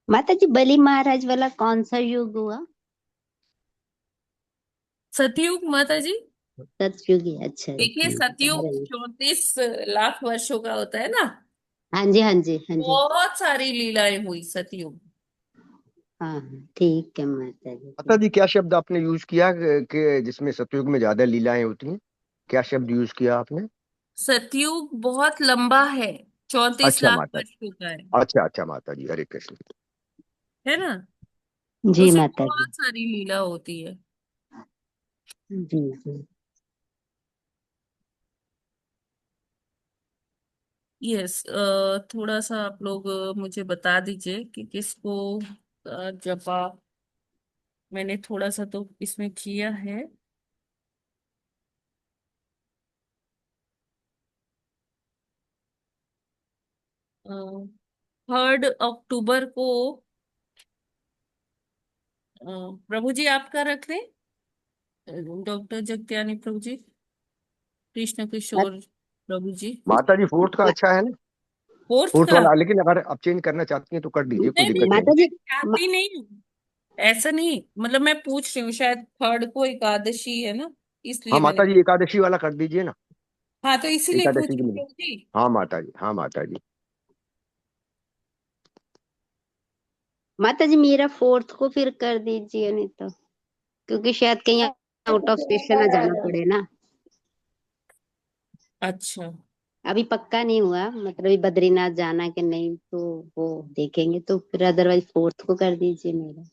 माता जी बलि महाराज वाला कौन सा युग हुआ? सतयुग माता जी। सतयुगी, अच्छा देखिए ठीक है, सतयुग हरे। 34 लाख वर्षों का होता है ना। हाँ जी हाँ जी हाँ जी। बहुत सारी लीलाएं हुई सतयुग। हाँ हाँ ठीक है माता जी, माता ठीक। जी क्या शब्द आपने यूज किया कि जिसमें सतयुग में ज्यादा लीलाएं होती हैं? क्या शब्द यूज किया आपने? सतयुग बहुत लंबा है, 34 अच्छा लाख माता जी। वर्षों का अच्छा अच्छा माता जी, हरे कृष्ण। है ना। जी उसमें माता जी। बहुत सारी लीला होती है। जी जी। यस। थोड़ा सा आप लोग मुझे बता दीजिए कि किसको जपा मैंने थोड़ा सा तो इसमें किया है। 3 अक्टूबर को प्रभु जी आपका रख लें, डॉक्टर जगत्यानी प्रभु जी, कृष्ण मत, किशोर प्रभु जी। माता जी फोर्थ का अच्छा है ना? फोर्थ फोर्थ का। वाला, लेकिन अगर आप चेंज करना चाहती हैं तो कर दीजिए, कोई नहीं नहीं, दिक्कत नहीं। माता मैं जी चाहती नहीं हूँ, ऐसा नहीं, मतलब मैं पूछ रही हूँ, शायद 3 को एकादशी है ना, हाँ इसलिए मैंने। माता जी, एकादशी वाला कर दीजिए ना। हाँ तो इसीलिए पूछ एकादशी के रही लिए। हूँ जी। हाँ माता जी, हाँ माता जी। माता जी मेरा फोर्थ को फिर कर दीजिए, नहीं तो क्योंकि शायद कहीं आउट ऑफ स्टेशन ना जाना पड़े ना। अच्छा अभी पक्का नहीं हुआ, मतलब अभी बद्रीनाथ जाना कि नहीं तो वो देखेंगे, तो फिर अदरवाइज फोर्थ को कर दीजिए मेरा।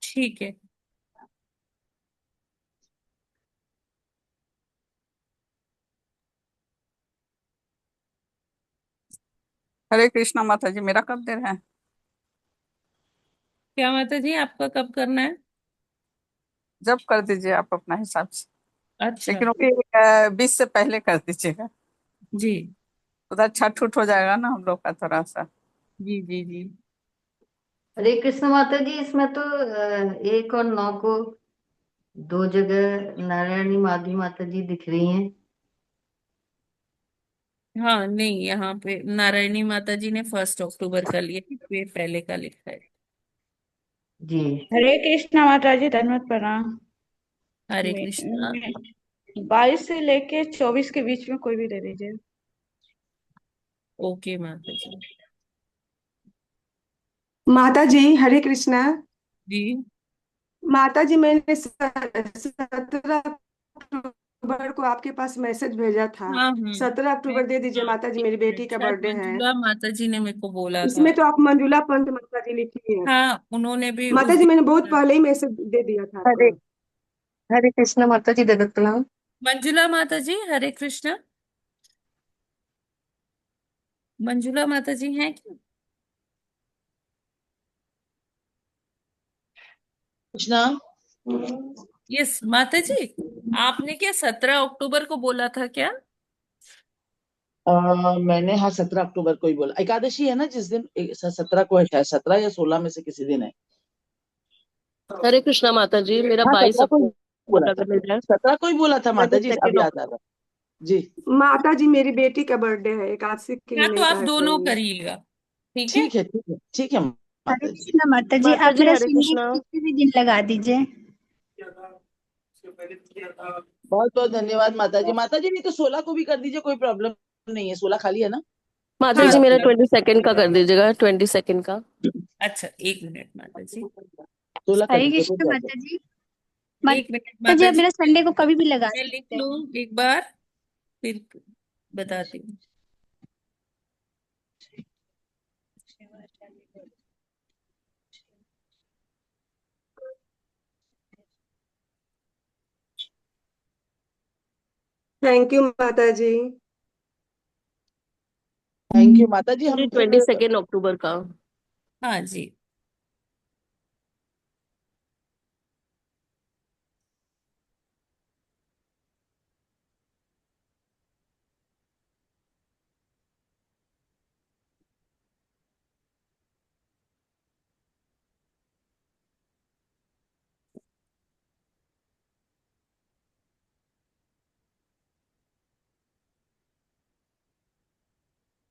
ठीक है। हरे कृष्णा माता जी, मेरा कब दे रहे हैं? क्या माता जी आपका कब करना है। जब कर दीजिए आप अपना हिसाब से, अच्छा। लेकिन ओके 20 से पहले कर दीजिएगा, जी उधर छठ उठ हो जाएगा ना हम लोग का थोड़ा सा। जी जी जी। हरे कृष्ण माता जी, इसमें तो 1 और 9 को दो जगह नारायणी माधवी माता जी दिख रही हैं। हाँ नहीं, यहाँ पे नारायणी माता जी ने 1 अक्टूबर का लिया, ये पहले का लिखा है। जी। हरे कृष्णा माता जी, धन्यवाद प्रणाम। हरे कृष्णा। 22 से लेके 24 के बीच में कोई भी दे दीजिए। ओके माता जी। माता जी हरे कृष्णा। जी माता जी मैंने 17 अक्टूबर को आपके पास मैसेज भेजा था। हाँ 17 अक्टूबर दे दीजिए माता जी, मेरी बेटी का शायद बर्थडे है। मंजुला माता जी ने मेरे को बोला था। इसमें तो आप मंजुला पंत माता जी लिखी है। हाँ उन्होंने भी माता उस जी मैंने दिन बहुत पहले ही मैसेज दे दिया था हरे आपको। हरे कृष्ण माता जी, दत्त प्रणाम। मंजुला माता जी हरे कृष्णा। मंजुला माता जी हैं क्या? कृष्णा। यस माता जी, आपने क्या 17 अक्टूबर को बोला था क्या? मैंने हाँ 17 अक्टूबर को ही बोला। एकादशी है ना जिस दिन, 17 को है शायद, 17 या 16 में से किसी दिन है। हरे कृष्णा माता जी, मेरा हाँ 22 17 को ही अक्टूबर बोला का था, अगर मिल जाए। 17 को ही बोला था माता जी, अब 22 याद आ रहा। जी माता जी मेरी बेटी का बर्थडे है, एकादशी के लिए हाँ तो नहीं आप कह दोनों रही हूँ। करिएगा, ठीक है। ठीक है, ठीक है, ठीक है हरे माता जी। कृष्णा माता जी, माता आप जी मेरा हरे संडे कृष्णा। किसी भी दिन लगा दीजिए। बहुत बहुत धन्यवाद माता जी। माता जी नहीं तो 16 को भी कर दीजिए, कोई प्रॉब्लम नहीं है। 16 खाली है ना? माता हाँ जी मेरा 16। 22 का कर दीजिएगा, 22 का। अच्छा एक मिनट माता जी, 16 कर हरे दीजिए, कोई कृष्णा प्रॉब्लम। माता जी। एक मिनट माता जी माता आप जी, मेरा संडे को कभी भी लगा मैं लिख सकते हैं। लूं एक बार फिर बताती हूँ। थैंक यू माता जी। थैंक यू माता जी। मेरी हम फिर 22 अक्टूबर का। हाँ जी।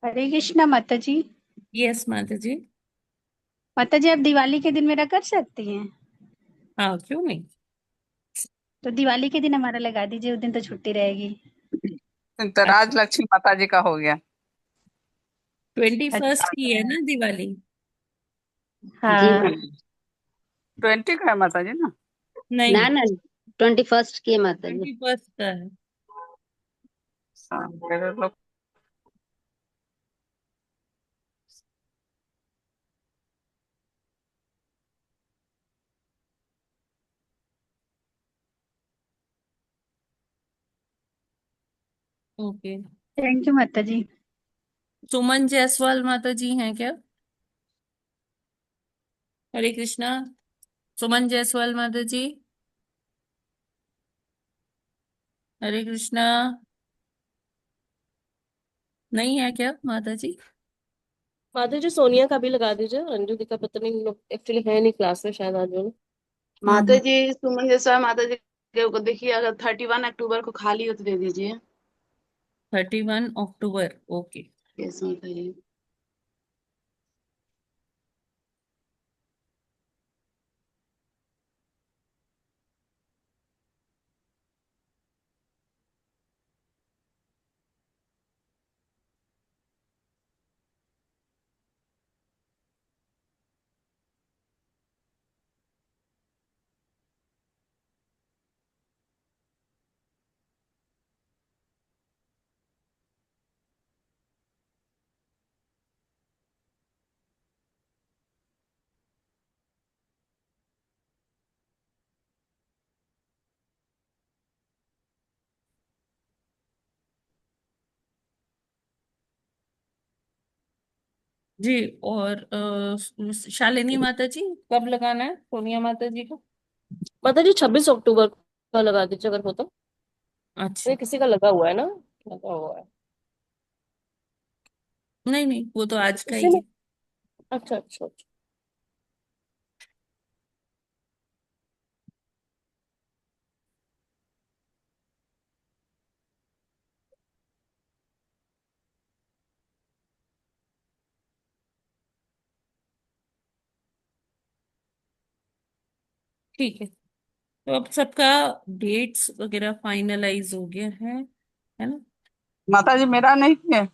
हरे कृष्णा माता जी। यस माता जी। माता जी आप दिवाली के दिन मेरा कर सकती हैं? हाँ क्यों नहीं। तो दिवाली के दिन हमारा लगा दीजिए, उस दिन तो छुट्टी रहेगी। तो अच्छा राज लक्ष्मी माता जी का हो गया। 21 अच्छा। की है ना दिवाली? जी हाँ। मैम। 20 का है माता जी ना? नहीं ना 21 की है माता जी। 21 का है। हाँ, फिर लोग ओके। थैंक यू माता जी। सुमन जायसवाल माता जी हैं क्या? हरे कृष्णा। सुमन जायसवाल माता जी। हरे कृष्णा। नहीं है क्या माता जी? माता जी सोनिया का भी लगा दीजिए, अंजू दी का पता नहीं, लोग एक्चुअली है नहीं क्लास में शायद आज वो लोग। माता जी सुमन जैसा माता जी को देखिए, अगर 31 अक्टूबर को खाली हो तो दे दीजिए। 31 अक्टूबर, ओके। यस माता जी। जी। और शालिनी माता जी कब लगाना है सोनिया माता जी को? माता जी 26 अक्टूबर का लगा दीजिए अगर हो तो। अच्छा। ये किसी का लगा हुआ है ना? लगा हुआ है। नहीं नहीं, वो तो आज का इसी ही में। है। अच्छा अच्छा अच्छा। ठीक है, तो अब सबका डेट्स वगैरह फाइनलाइज हो गया है ना? माता जी मेरा नहीं है।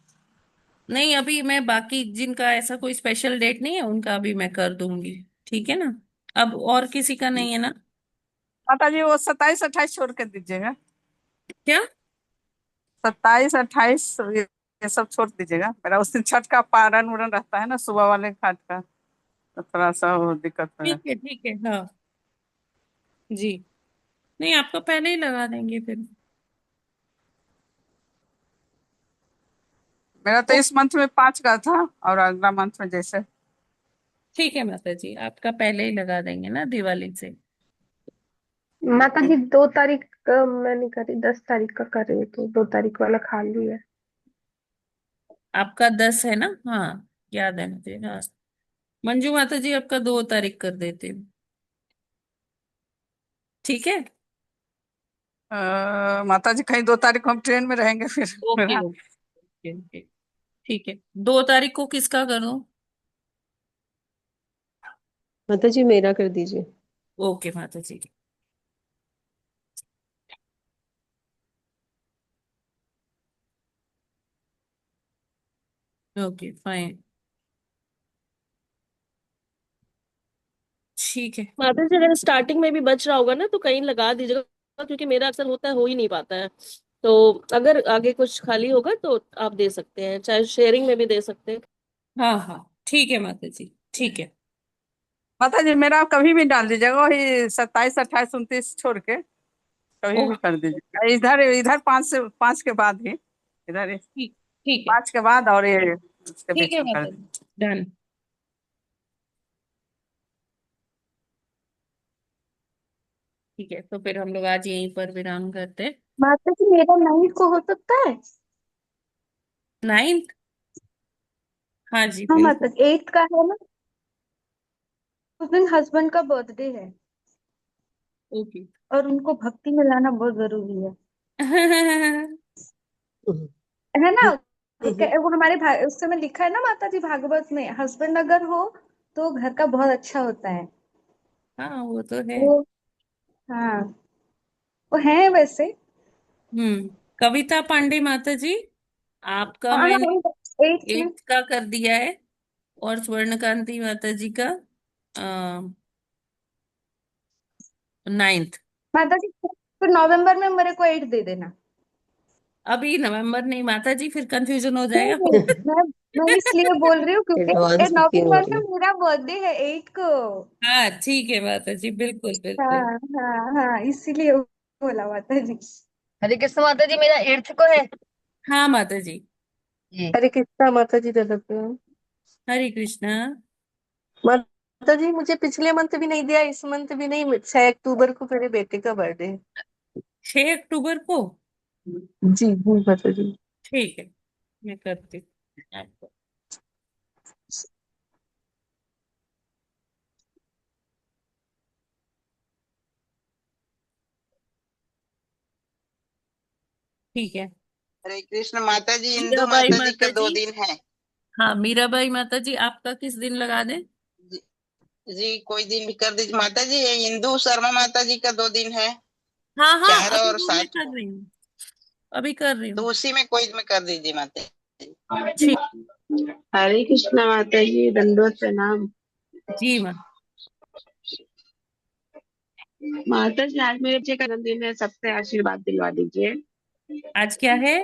नहीं, अभी मैं बाकी जिनका ऐसा कोई स्पेशल डेट नहीं है उनका अभी मैं कर दूंगी, ठीक है ना? अब और किसी का नहीं है ना? माता जी वो 27 28 छोड़ के दीजिएगा। क्या? 27 28 ये सब छोड़ दीजिएगा। मेरा उस दिन छठ का पारण उरण रहता है ना, सुबह वाले घाट का, तो थोड़ा सा वो दिक्कत है। ठीक है, हाँ जी। नहीं, आपका पहले ही लगा देंगे फिर। मेरा तो इस मंथ में 5 का था, और अगला मंथ में जैसे। ठीक है माता जी, आपका पहले ही लगा देंगे ना दिवाली से। माता जी 2 तारीख का मैं नहीं कर रही, 10 तारीख का कर रही हूँ, तो 2 तारीख वाला खाली है। आपका 10 है ना? हाँ, याद है मुझे, हाँ। मंजू माता जी, आपका 2 तारीख कर देते हो, ठीक है? माता जी कहीं 2 तारीख को हम ट्रेन में रहेंगे फिर ओके मेरा। ओके ओके, ठीक है। 2 तारीख को किसका करूं? माता जी मेरा कर दीजिए। ओके माता जी। ओके फाइन, ठीक है। माता जी अगर स्टार्टिंग में भी बच रहा होगा ना तो कहीं लगा दीजिएगा, क्योंकि मेरा अक्सर होता है, हो ही नहीं पाता है। तो अगर आगे कुछ खाली होगा तो आप दे सकते हैं, चाहे शेयरिंग में भी दे सकते हैं। हाँ हाँ, ठीक है माता जी, ठीक है। माता जी मेरा आप कभी भी डाल दीजिएगा, वही 27 28 29 छोड़ के कभी ओ, भी कर दीजिएगा। इधर इधर 5 के बाद ही, इधर ठीक, ठीक है। 5 के बाद, और ये उसके ठीक बीच है में कर माता दीजिए। जी, डन। ठीक है, तो फिर हम लोग आज यहीं पर विराम करते हैं। माता जी मेरा 9 को हो सकता है? 9? हाँ जी हाँ माता बिल्कुल। जी, 8 का है ना? उस दिन हस्बैंड का बर्थडे है ओके। और उनको भक्ति में लाना बहुत जरूरी है ना? वो हमारे उस समय लिखा है ना माता जी भागवत में, हस्बैंड अगर हो तो घर का बहुत अच्छा होता है। हाँ, वो तो है। वो हाँ, वो है वैसे। कविता पांडे माता जी, आपका हाँ मैंने हाँ, 8 में। 8 का कर दिया है, और स्वर्णकांति माता जी का 9th। माता जी फिर नवंबर में मेरे को 8 दे देना। अभी नवंबर नहीं माता जी, फिर कंफ्यूजन हो नहीं जाएगा। नहीं, मैं इसलिए बोल रही हूँ क्योंकि एडवांस बुकिंग हो नवंबर रही में है। मेरा बर्थडे है 8 को। हाँ ठीक है माता जी, बिल्कुल बिल्कुल। हाँ हाँ हाँ, इसीलिए बोला माता जी। हरे कृष्ण माता जी मेरा 8th को है। हाँ माता जी। जी। हरे कृष्णा माता जी दे हरे कृष्णा। माता जी मुझे पिछले मंथ भी नहीं दिया, इस मंथ भी नहीं। 6 अक्टूबर को मेरे बेटे का बर्थडे है। 6 अक्टूबर को? जी जी माता जी। ठीक है, मैं करती हूँ आपको। ठीक है। हरे कृष्ण माता जी, इंदु मीराबाई माता जी का माता 2 जी। दिन है। हाँ मीराबाई माता जी, आपका किस दिन लगा दें? जी, जी कोई दिन भी कर दीजिए माता जी। ये इंदु शर्मा माता जी का 2 दिन है, हाँ हाँ, 4 अभी और वो मैं 7 कर को। रही हूँ, अभी कर रही तो हूँ। उसी में कोई में कर दीजिए माता जी। ठीक। हरे कृष्णा माता जी, दंडवत प्रणाम। जी माँ। माता जी आज मेरे बच्चे का जन्मदिन है, सबसे आशीर्वाद दिलवा दीजिए। आज क्या है?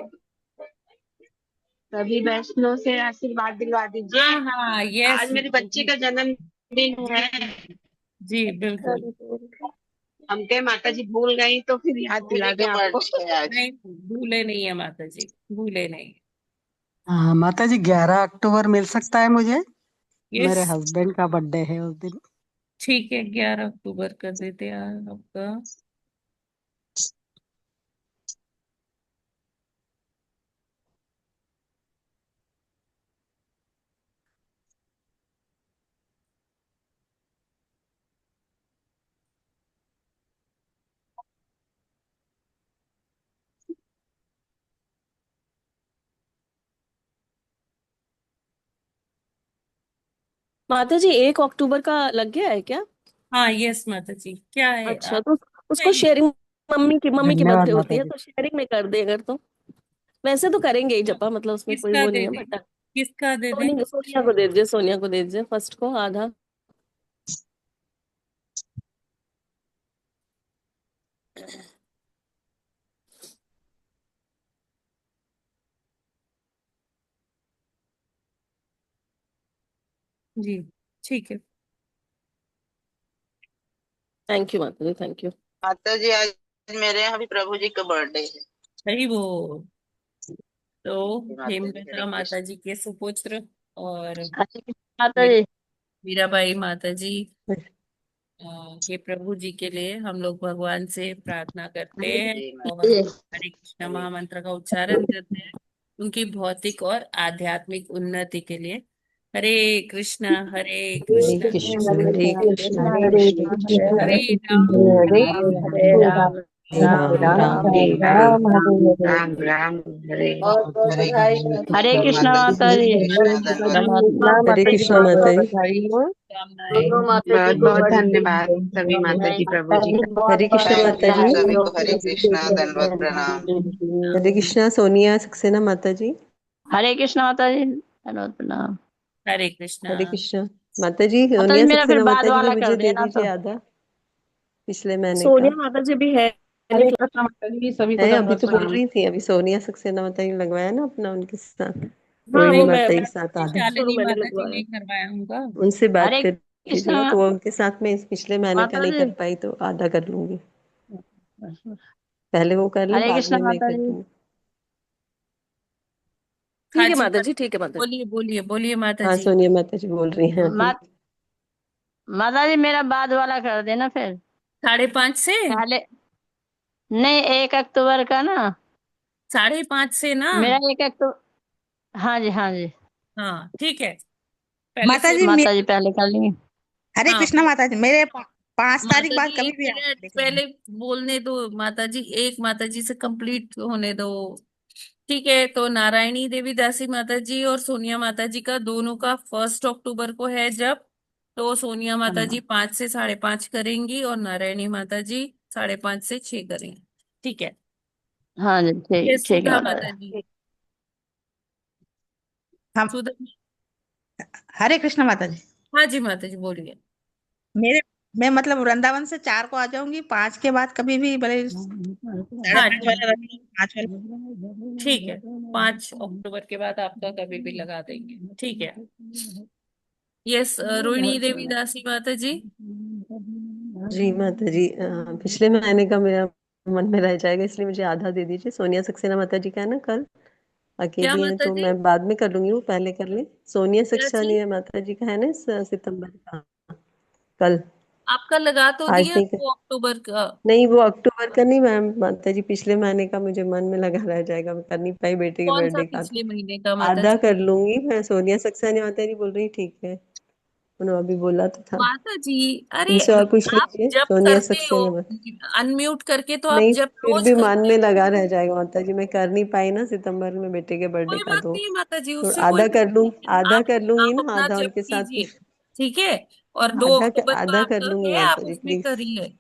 सभी वैष्णव से आशीर्वाद दिलवा दीजिए। हाँ हाँ, यस आज मेरे बच्चे जी। का जन्मदिन जी है। जी बिल्कुल। हम कहे माता जी भूल गई तो फिर याद दिला दें आपको। नहीं, भूले नहीं है माता जी, भूले नहीं। हाँ माता जी 11 अक्टूबर मिल सकता है मुझे? यस, मेरे हस्बैंड का बर्थडे है उस दिन। ठीक है, 11 अक्टूबर कर देते हैं आपका। माता जी 1 अक्टूबर का लग गया है क्या? हाँ यस माता जी, क्या है अच्छा, आप तो उसको चाहिए? शेयरिंग, मम्मी की धन्यवाद बर्थडे माता होती है जी। तो शेयरिंग में कर दे अगर तो। वैसे तो करेंगे ही जपा, मतलब उसमें कोई किसका वो दे नहीं है, दें? बट किसका दे दें? सोनिया को दे दीजिए, सोनिया को दे दीजिए फर्स्ट को आधा। जी ठीक है। थैंक यू माता जी, थैंक यू। माता जी आज मेरे यहाँ भी प्रभु जी का बर्थडे है। सही वो। तो माता जी हरे हेमलता माता कृष्ण। जी के सुपुत्र और हरे कृष्ण माता मीरा जी। मीराबाई माता जी के प्रभु जी के लिए हम लोग भगवान से प्रार्थना करते हैं जी और माता जी। हरे कृष्ण महामंत्र का उच्चारण करते हैं उनकी भौतिक और आध्यात्मिक उन्नति के लिए। हरे कृष्णा हरे हरे कृष्णा कृष्ण हरे हरे कृष्ण कृष्ण हरे कृष्ण कृष्ण कृष्ण हरे हरे हरे राम हरे हरे राम राम हरे राम राम राम राम हरे राम राम हरे हरे हरे। राम राम हरे बहुत बहुत हरे बधाई कृष्ण। हरे कृष्ण माता जी माता हरे जी। कृष्ण धन्यवाद। हरे माता जी कृष्ण बहुत माता बहुत जी। बधाई हो। कामनाएं। दोनों माता जी बहुत को बहुत बड़ी धन्यवाद सभी माता जी प्रभु जी का। बहुत हरे कृष्ण बहुत थैंक माता यू जी। सभी बधाई को हरे कृष्णा दंडवत प्रणाम। हरे कृष्णा सोनिया सक्सेना माता जी। हरे कृष्ण माता जी, धन्यवाद प्रणाम। हरे कृष्णा। हरे कृष्णा माता जी। माता जी सोनिया मेरा फिर सक्सेना बाद माता जी भी वाला कर मुझे दे देना दीजिए तो। आधा पिछले महीने का। सोनिया माता जी भी है नहीं हरे क्लास। कृष्ण माता जी, सभी को है अभी दंडवत तो बोल प्रणाम। रही थी, अभी सोनिया सक्सेना माता जी ने लगवाया ना अपना उनके साथ, हाँ रोहिणी वो माता मैं के साथ आधा। शुरू शालिनी मैंने माता जी लगवाया। ने करवाया होगा। उनसे बात हरे कर लीजिए ना, कृष्ण तो वो उनके साथ में इस पिछले महीने का माता नहीं कर जी। पाई तो आधा कर लूंगी। पहले वो कर ले, हरे बाद कृष्ण में मैं माता कर जी। दूंगी। हाँ ठीक है जी माता जी, ठीक है माता जी। बोलिए बोलिए बोलिए माता हाँ जी। सोनिया माता जी बोल रही हैं अभी। माता जी मेरा बाद वाला कर देना फिर। 5:30 से। पहले नहीं, 1 अक्टूबर का ना। 5:30 से ना। मेरा 1 अक्टूबर। हाँ जी हाँ जी। हाँ ठीक है। पहले माता जी माता जी पहले कर लेंगे। हरे हाँ कृष्णा माता जी, मेरे 5 तारीख माता बाद जी कभी एक भी आप मिनट लेके जाना। पहले बोलने दो माता जी, एक माता जी से कंप्लीट होने दो। ठीक है, तो नारायणी देवी दासी माता जी और सोनिया माता जी का दोनों का 1 अक्टूबर को है जब। तो सोनिया माता जी 5 से 5:30 करेंगी और नारायणी माता जी 5:30 से 6 करेंगी। ठीक है। हाँ जी ये ठीक है सुधा माता माता जी। जी। हम सुधा। हरे कृष्णा माता जी। हाँ जी माता जी बोलिए। मेरे मैं मतलब वृंदावन से 4 को आ जाऊंगी, 5 के बाद कभी भी भले साढ़े हाँ 5 ठीक वाला रख लो, 5 वाला। ठीक है। 5 अक्टूबर के बाद आपका कभी भी लगा देंगे। ठीक है। यस रोहिणी देवी दासी माता जी। जी माता जी, पिछले महीने का मेरा मन में रह जाएगा, इसलिए मुझे आधा दे दीजिए। सोनिया सक्सेना माता जी का है ना कल, क्या अकेली हैं माता तो जी? मैं बाद में कर लूंगी, वो पहले कर ले। सोनिया क्या चीज? सक्सेना माता जी का है ना इस सितंबर का कल। आपका लगा तो आज दिया नहीं कर, 2 अक्टूबर का। नहीं वो अक्टूबर का नहीं मैम, माता जी पिछले महीने का मुझे मन में लगा रह जाएगा, मैं कर नहीं पाई बेटे के कौन सा बर्थडे का, तो पिछले महीने का माता आधा जी? कर लूंगी मैं। सोनिया सक्सेना माता जी बोल रही ठीक है, उन्होंने अभी बोला तो था। माता जी अरे उनसे और पूछ आप लीजिए जब सोनिया करते हो सक्सेना माता। अनम्यूट करके, तो आप नहीं जब फिर रोज भी मन करते में हो। लगा रह जाएगा माता जी, मैं कर नहीं पाई ना सितंबर में बेटे के बर्थडे कोई का, बात तो नहीं माता जी, थोड़ा उससे कोई आधा बात कर लूं, नहीं। आधा कर लूंगी आप ना, अपना आधा जप उनके साथ में। कीजिए। ठीक है। और दो आधा अक्टूबर को आधा कर आपका लूंगी है, आप माता जी उसमें प्लीज। करिए।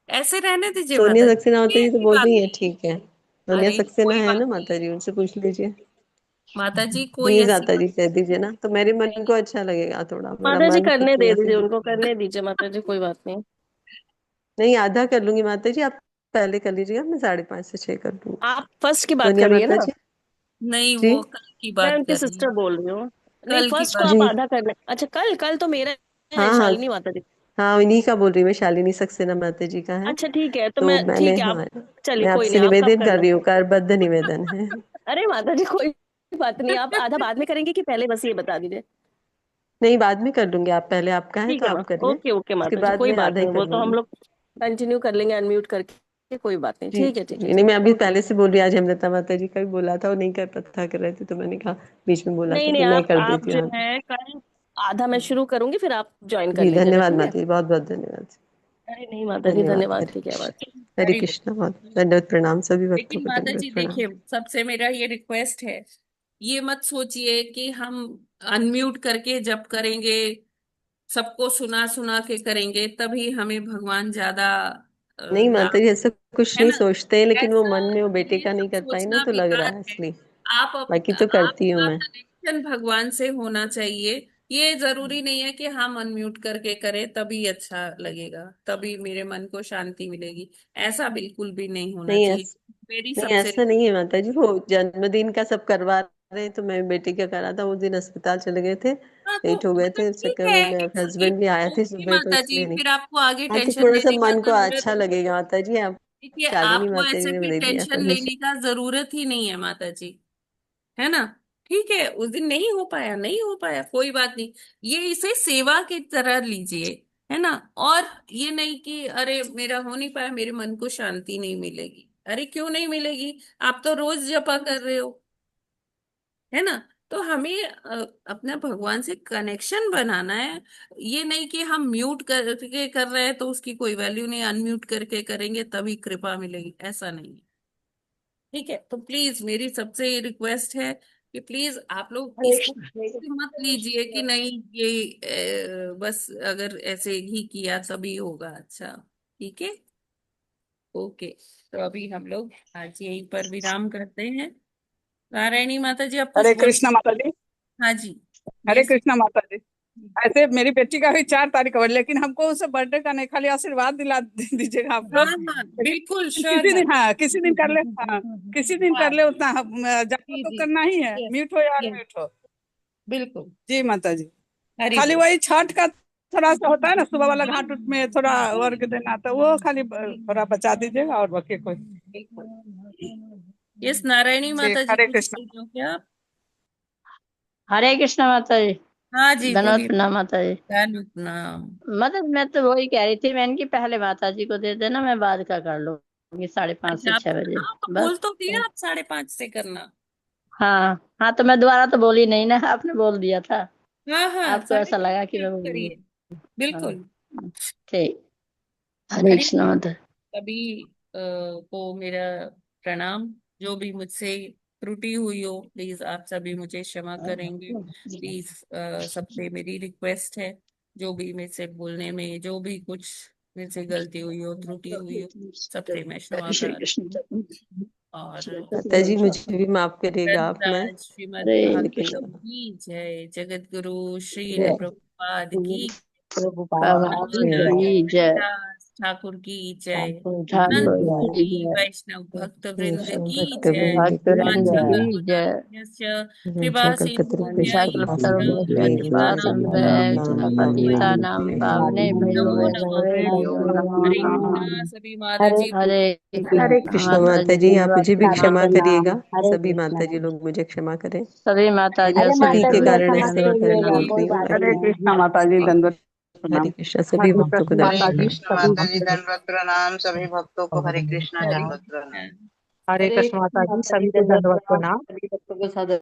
ऐसे रहने दीजिए सोनिया माता जी, सक्सेना माता ये जी तो ऐसी बोल बात रही है नहीं है। ठीक है। सोनिया अरे सक्सेना कोई है बात ना नहीं माता जी, उनसे पूछ लीजिए माता जी, कोई प्लीज, ऐसी माता बात जी कह दीजिए ना, तो मेरे मन को अच्छा लगेगा, थोड़ा मेरा माता जी मन करने कितनी दे ऐसे दीजिए, दुख। उनको करने दीजिए माता जी, कोई बात नहीं। नहीं आधा कर लूंगी माता जी, आप पहले कर लीजिएगा, मैं 5:30 से 6 कर दूंगी। आप फर्स्ट की बात सोनिया कर रही है माता ना। जी। नहीं, जी वो कल की मैं बात उनकी कर रही हूँ। सिस्टर बोल रही हूँ। नहीं, कल की फर्स्ट को बात। आप जी आधा करने। अच्छा कल, कल तो मेरा है हाँ हाँ शालिनी माता जी। हाँ, उन्हीं का बोल रही हूँ मैं, शालिनी सक्सेना माता जी का है। अच्छा ठीक है, तो तो मैं मैंने, ठीक है, आप हाँ, चलिए मैं कोई आपसे नहीं, आप कब निवेदन कर करना। रही हूँ, करबद्ध निवेदन है। अरे माता जी कोई बात नहीं, आप आधा बाद में करेंगे कि पहले, बस ये बता दीजिए। नहीं बाद में कर लूंगी, आप पहले, आपका है ठीक तो है माँ, आप कर लें, ओके ओके उसके माता जी, बाद कोई में बात आधा ही नहीं, कर वो तो हम लूंगी। लोग कंटिन्यू कर लेंगे अनम्यूट करके, कोई बात नहीं, जी ठीक है ठीक है नहीं, ठीक मैं है। अभी पहले से बोल रही, आज हेमलता माता जी का भी बोला था, वो नहीं कर पता कर रहे थे, तो मैंने कहा बीच में बोला नहीं था नहीं, कि मैं कर आप देती जो हूँ आगे। है कल आधा मैं शुरू करूंगी, फिर आप ज्वाइन कर जी लीजिएगा, धन्यवाद ठीक है। माता जी, बहुत बहुत धन्यवाद। अरे नहीं माता जी, धन्यवाद। धन्यवाद हरे की क्या बात है। हरे हरी बोल। कृष्णा, बहुत दंडवत प्रणाम, सभी भक्तों लेकिन को माता दंडवत जी प्रणाम। देखिए, सबसे मेरा ये रिक्वेस्ट है, ये मत सोचिए कि हम अनम्यूट करके जब करेंगे सबको सुना सुना के करेंगे तभी हमें भगवान ज्यादा नहीं लाभ, माता जी, ऐसा कुछ है नहीं ना। सोचते हैं, लेकिन वो ऐसा मन में वो बेटे ये का नहीं सब कर पाई ना, सोचना तो लग रहा बेकार है है। इसलिए। आप बाकी तो करती हूँ आपका मैं। कनेक्शन भगवान से होना चाहिए। ये जरूरी नहीं है कि हम अनम्यूट करके करें तभी अच्छा लगेगा, तभी मेरे मन को शांति मिलेगी। ऐसा बिल्कुल भी नहीं होना नहीं चाहिए। ऐसा मेरी नहीं सबसे ऐसा नहीं है माता जी, वो जन्मदिन का सब करवा रहे तो मैं बेटे का करा था। उस दिन अस्पताल चले गए थे, हाँ लेट हो गए तो थे, उस ठीक चक्कर है, में मेरे इट्स हस्बैंड भी आए थे ओके सुबह, तो माता जी, इसलिए नहीं। फिर आपको आगे हाँ, तो टेंशन थोड़ा सा लेने का मन को जरूरत अच्छा लगेगा माता जी। आप देखिए, शालिनी आपको माता ऐसे जी ने फिर दे दिया टेंशन परमिशन। लेने का जरूरत ही नहीं है माता जी, है ना। ठीक है, उस दिन नहीं हो पाया, नहीं हो पाया, कोई बात नहीं। ये इसे सेवा की तरह लीजिए, है ना। और ये नहीं कि अरे मेरा हो नहीं पाया, मेरे मन को शांति नहीं मिलेगी। अरे क्यों नहीं मिलेगी, आप तो रोज जपा कर रहे हो, है ना। तो हमें अपना भगवान से कनेक्शन बनाना है। ये नहीं कि हम म्यूट करके कर रहे हैं तो उसकी कोई वैल्यू नहीं, अनम्यूट करके करेंगे तभी कृपा मिलेगी, ऐसा नहीं है। ठीक है, तो प्लीज मेरी सबसे रिक्वेस्ट है कि प्लीज आप लोग इसको मत लीजिए कि नहीं ये बस अगर ऐसे ही किया तभी होगा अच्छा। ठीक है, ओके। तो अभी हम लोग आज यहीं पर विराम करते हैं। नारायणी माता जी, आप कुछ हरे बोल। कृष्णा माता जी। हाँ जी। हरे यस। कृष्णा माता जी। ऐसे मेरी बेटी का भी 4 तारीख को, लेकिन हमको उसे बर्थडे का नहीं, खाली आशीर्वाद दिला दीजिएगा आप हाँ लोग। हाँ बिल्कुल श्योर किसी है। दिन, हाँ किसी दिन कर ले, हाँ किसी दिन हाँ कर ले उतना। जब जी तो जी, करना ही है, यस म्यूट हो या यस, अनम्यूट हो। बिल्कुल। जी माता जी। हरि खाली बोल। वही छठ का थोड़ा सा होता है ना, सुबह वाला घाट उठ में थोड़ा वर्क देना, तो वो खाली थोड़ा बचा दीजिएगा, और बाकी कोई। बिल्कुल। यस, नारायणी जी माता जी हरे कुछ कृष्णा। बोल रहे हो क्या आप? हरे कृष्णा माता जी। हाँ जी धन्यवाद बोलिए। प्रणाम माता जी। धन्य प्रणाम। मतलब मैं तो वही कह रही थी, मैंने कि पहले माता जी को दे देना, मैं बाद का कर लूंगी 5:30 से अच्छा आप, 6 बजे हाँ तो बस। बोल तो दिया आप 5:30 से करना। हाँ हाँ, तो मैं दोबारा तो बोली नहीं ना, आपने बोल दिया था। हाँ हाँ, आपको साढ़े ऐसा पाँच लगा कि से मैं बोल करिए, गई। हाँ बिल्कुल। ठीक। हरे हरि कृष्णा माता। सभी को मेरा प्रणाम। जो भी मुझसे त्रुटि हुई हो प्लीज आप सभी मुझे क्षमा करेंगे। प्लीज सबसे मेरी रिक्वेस्ट है, जो भी मुझसे बोलने में जो भी कुछ मुझसे गलती हुई हो, त्रुटि हुई हो, सबसे मैं क्षमा श्री कर। कृष्ण। और माता जी मुझे भी माफ करिएगा आप। मैं ग्रंथराज श्रीमद् हरे भागवतम कृष्ण। की जय, जगत गुरु श्रील जय प्रभुपाद की, प्रभुपाद की जय। दास ठाकुर की जय, ठाकुर नंद की की जय। वैष्णव भक्त वृंद की भक्त जय। वृंद भक्त की वृंद जय। की जय। वाञ्छाकल्पतरुभ्यश्च कृपा सकल सिन्धुभ्यैव कृपा सिंधु पतितानां पावनेभ्यो नमो वैष्णवेभ्यो नमः। नमो हरे नमः। कृष्णा, सभी माता जी को हरे हरे कृष्ण कृष्ण माता माता जी। जी, आप मुझे भी क्षमा करिएगा। सभी माता जी लोग मुझे क्षमा करें। सभी माता जी मैं सभी उन्हीं के को कारण ऐसे दंडवत घर में प्रणाम। रुक रही हूँ हरे ताकि। कृष्णा माता जी, दंडवत हरे प्रणाम। कृष्ण, सभी भक्तों को हरे दंडवत प्रणाम। कृष्ण माता जी, दंडवत प्रणाम। सभी भक्तों को हरे कृष्णा, हरे दंडवत प्रणाम। कृष्णा। हरे हरे कृष्ण कृष्ण माता जी, माता जी, सभी को दंडवत दंडवत प्रणाम। प्रणाम। सभी भक्तों को सादर